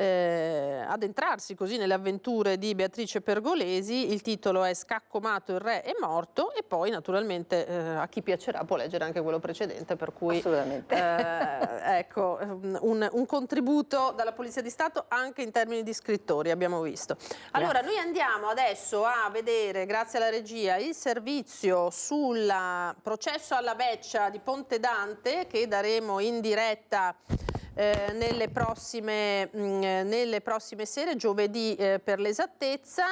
addentrarsi così nelle avventure di Beatrice Pergolesi. Il titolo è Scaccomato, il re è morto, e poi naturalmente a chi piacerà può leggere anche quello precedente, per cui ecco, un contributo dalla Polizia di Stato anche in termini di scrittori, abbiamo visto. Allora noi andiamo adesso a vedere, grazie alla regia, il servizio sul processo alla Veccia di Ponte Dante, che daremo in diretta nelle prossime sere, giovedì per l'esattezza.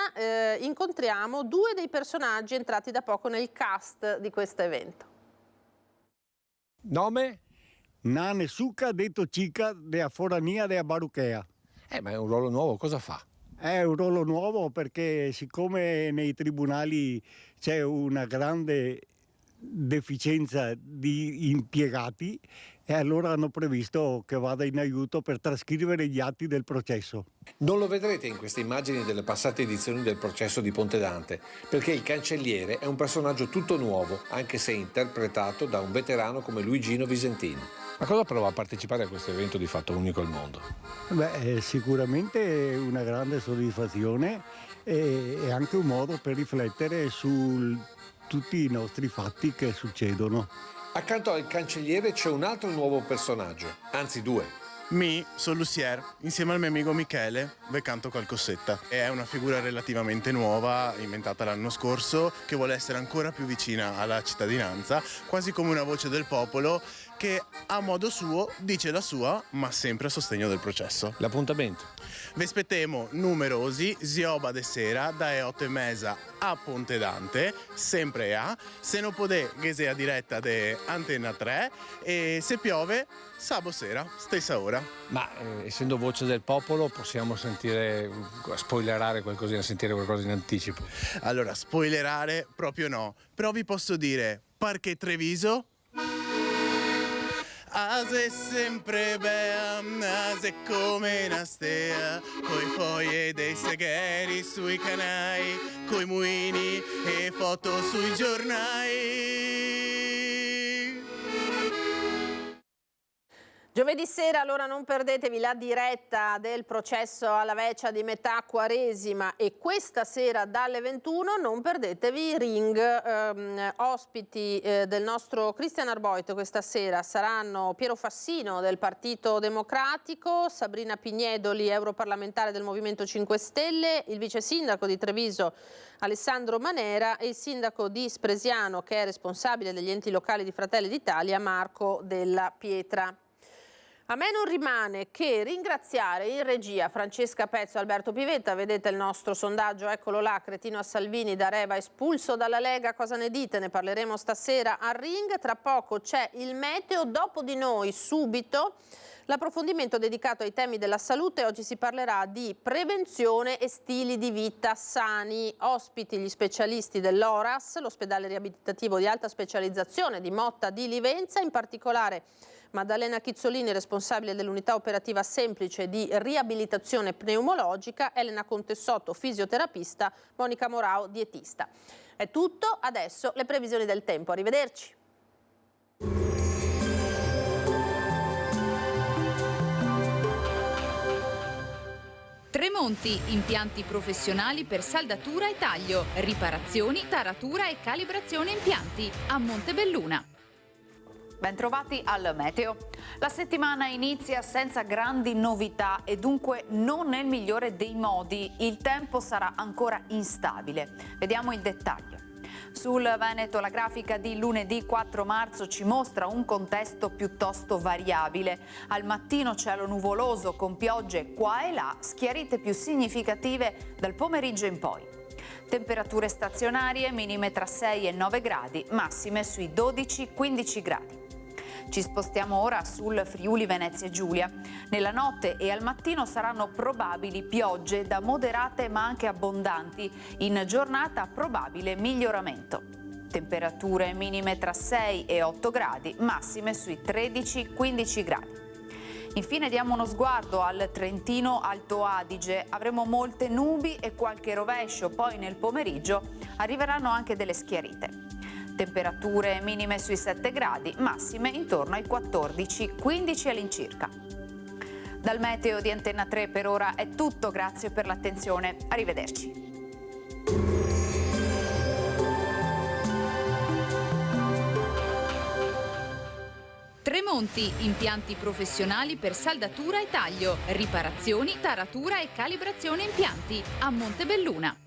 Incontriamo due dei personaggi entrati da poco nel cast di questo evento. Nome? Nane Succa, detto Cica, della Forania della Baruchea. Ma è un ruolo nuovo, cosa fa? È un ruolo nuovo perché siccome nei tribunali c'è una grande deficienza di impiegati, e allora hanno previsto che vada in aiuto per trascrivere gli atti del processo. Non lo vedrete in queste immagini delle passate edizioni del processo di Ponte Dante, perché il cancelliere è un personaggio tutto nuovo, anche se interpretato da un veterano come Luigino Visentini. Ma cosa prova a partecipare a questo evento di fatto unico al mondo? Beh, sicuramente una grande soddisfazione e anche un modo per riflettere su tutti i nostri fatti che succedono. Accanto al cancelliere c'è un altro nuovo personaggio, anzi due. Sono Lucier, insieme al mio amico Michele, ve canto qualcosetta. È una figura relativamente nuova, inventata l'anno scorso, che vuole essere ancora più vicina alla cittadinanza, quasi come una voce del popolo che a modo suo dice la sua, ma sempre a sostegno del processo. L'appuntamento? Vi aspettiamo numerosi, zioba de sera, dalle 8:30 a Ponte Dante, sempre a, se non potete, che sia diretta de Antenna 3, e se piove, sabato sera, stessa ora. Ma essendo voce del popolo possiamo spoilerare qualcosina, sentire qualcosa in anticipo? Allora, spoilerare proprio no, però vi posso dire, Parquet Treviso, Ase sempre bella, ase come una stea, coi foglie dei segheri sui canai, coi mulini e foto sui giornali. Giovedì sera, allora non perdetevi la diretta del processo alla Veccia di metà Quaresima, e questa sera dalle 21 non perdetevi Ring. Ospiti del nostro Christian Arboito questa sera saranno Piero Fassino del Partito Democratico, Sabrina Pignedoli, europarlamentare del Movimento 5 Stelle, il vice sindaco di Treviso Alessandro Manera e il sindaco di Spresiano, che è responsabile degli enti locali di Fratelli d'Italia, Marco Della Pietra. A me non rimane che ringraziare in regia Francesca Pezzo e Alberto Pivetta. Vedete il nostro sondaggio, eccolo là, Cretino a Salvini, D'Areva espulso dalla Lega, cosa ne dite? Ne parleremo stasera al Ring. Tra poco c'è il meteo, dopo di noi subito l'approfondimento dedicato ai temi della salute. Oggi si parlerà di prevenzione e stili di vita sani. Ospiti gli specialisti dell'ORAS, l'ospedale riabilitativo di alta specializzazione di Motta di Livenza, in particolare Maddalena Chizzolini, responsabile dell'unità operativa semplice di riabilitazione pneumologica, Elena Contessotto, fisioterapista, Monica Morao, dietista. È tutto, adesso le previsioni del tempo. Arrivederci. Tremonti, impianti professionali per saldatura e taglio, riparazioni, taratura e calibrazione impianti, a Montebelluna. Bentrovati al meteo. La settimana inizia senza grandi novità e dunque non nel migliore dei modi. Il tempo sarà ancora instabile. Vediamo il dettaglio. Sul Veneto la grafica di lunedì 4 marzo ci mostra un contesto piuttosto variabile. Al mattino cielo nuvoloso con piogge qua e là, schiarite più significative dal pomeriggio in poi. Temperature stazionarie, minime tra 6 e 9 gradi, massime sui 12-15 gradi. Ci spostiamo ora sul Friuli Venezia Giulia. Nella notte e al mattino saranno probabili piogge da moderate ma anche abbondanti. In giornata probabile miglioramento. Temperature minime tra 6 e 8 gradi, massime sui 13-15 gradi. Infine diamo uno sguardo al Trentino Alto Adige. Avremo molte nubi e qualche rovescio, poi nel pomeriggio arriveranno anche delle schiarite. Temperature minime sui 7 gradi, massime intorno ai 14-15 all'incirca. Dal meteo di Antenna 3 per ora è tutto, grazie per l'attenzione, arrivederci. Tremonti, impianti professionali per saldatura e taglio, riparazioni, taratura e calibrazione impianti a Montebelluna.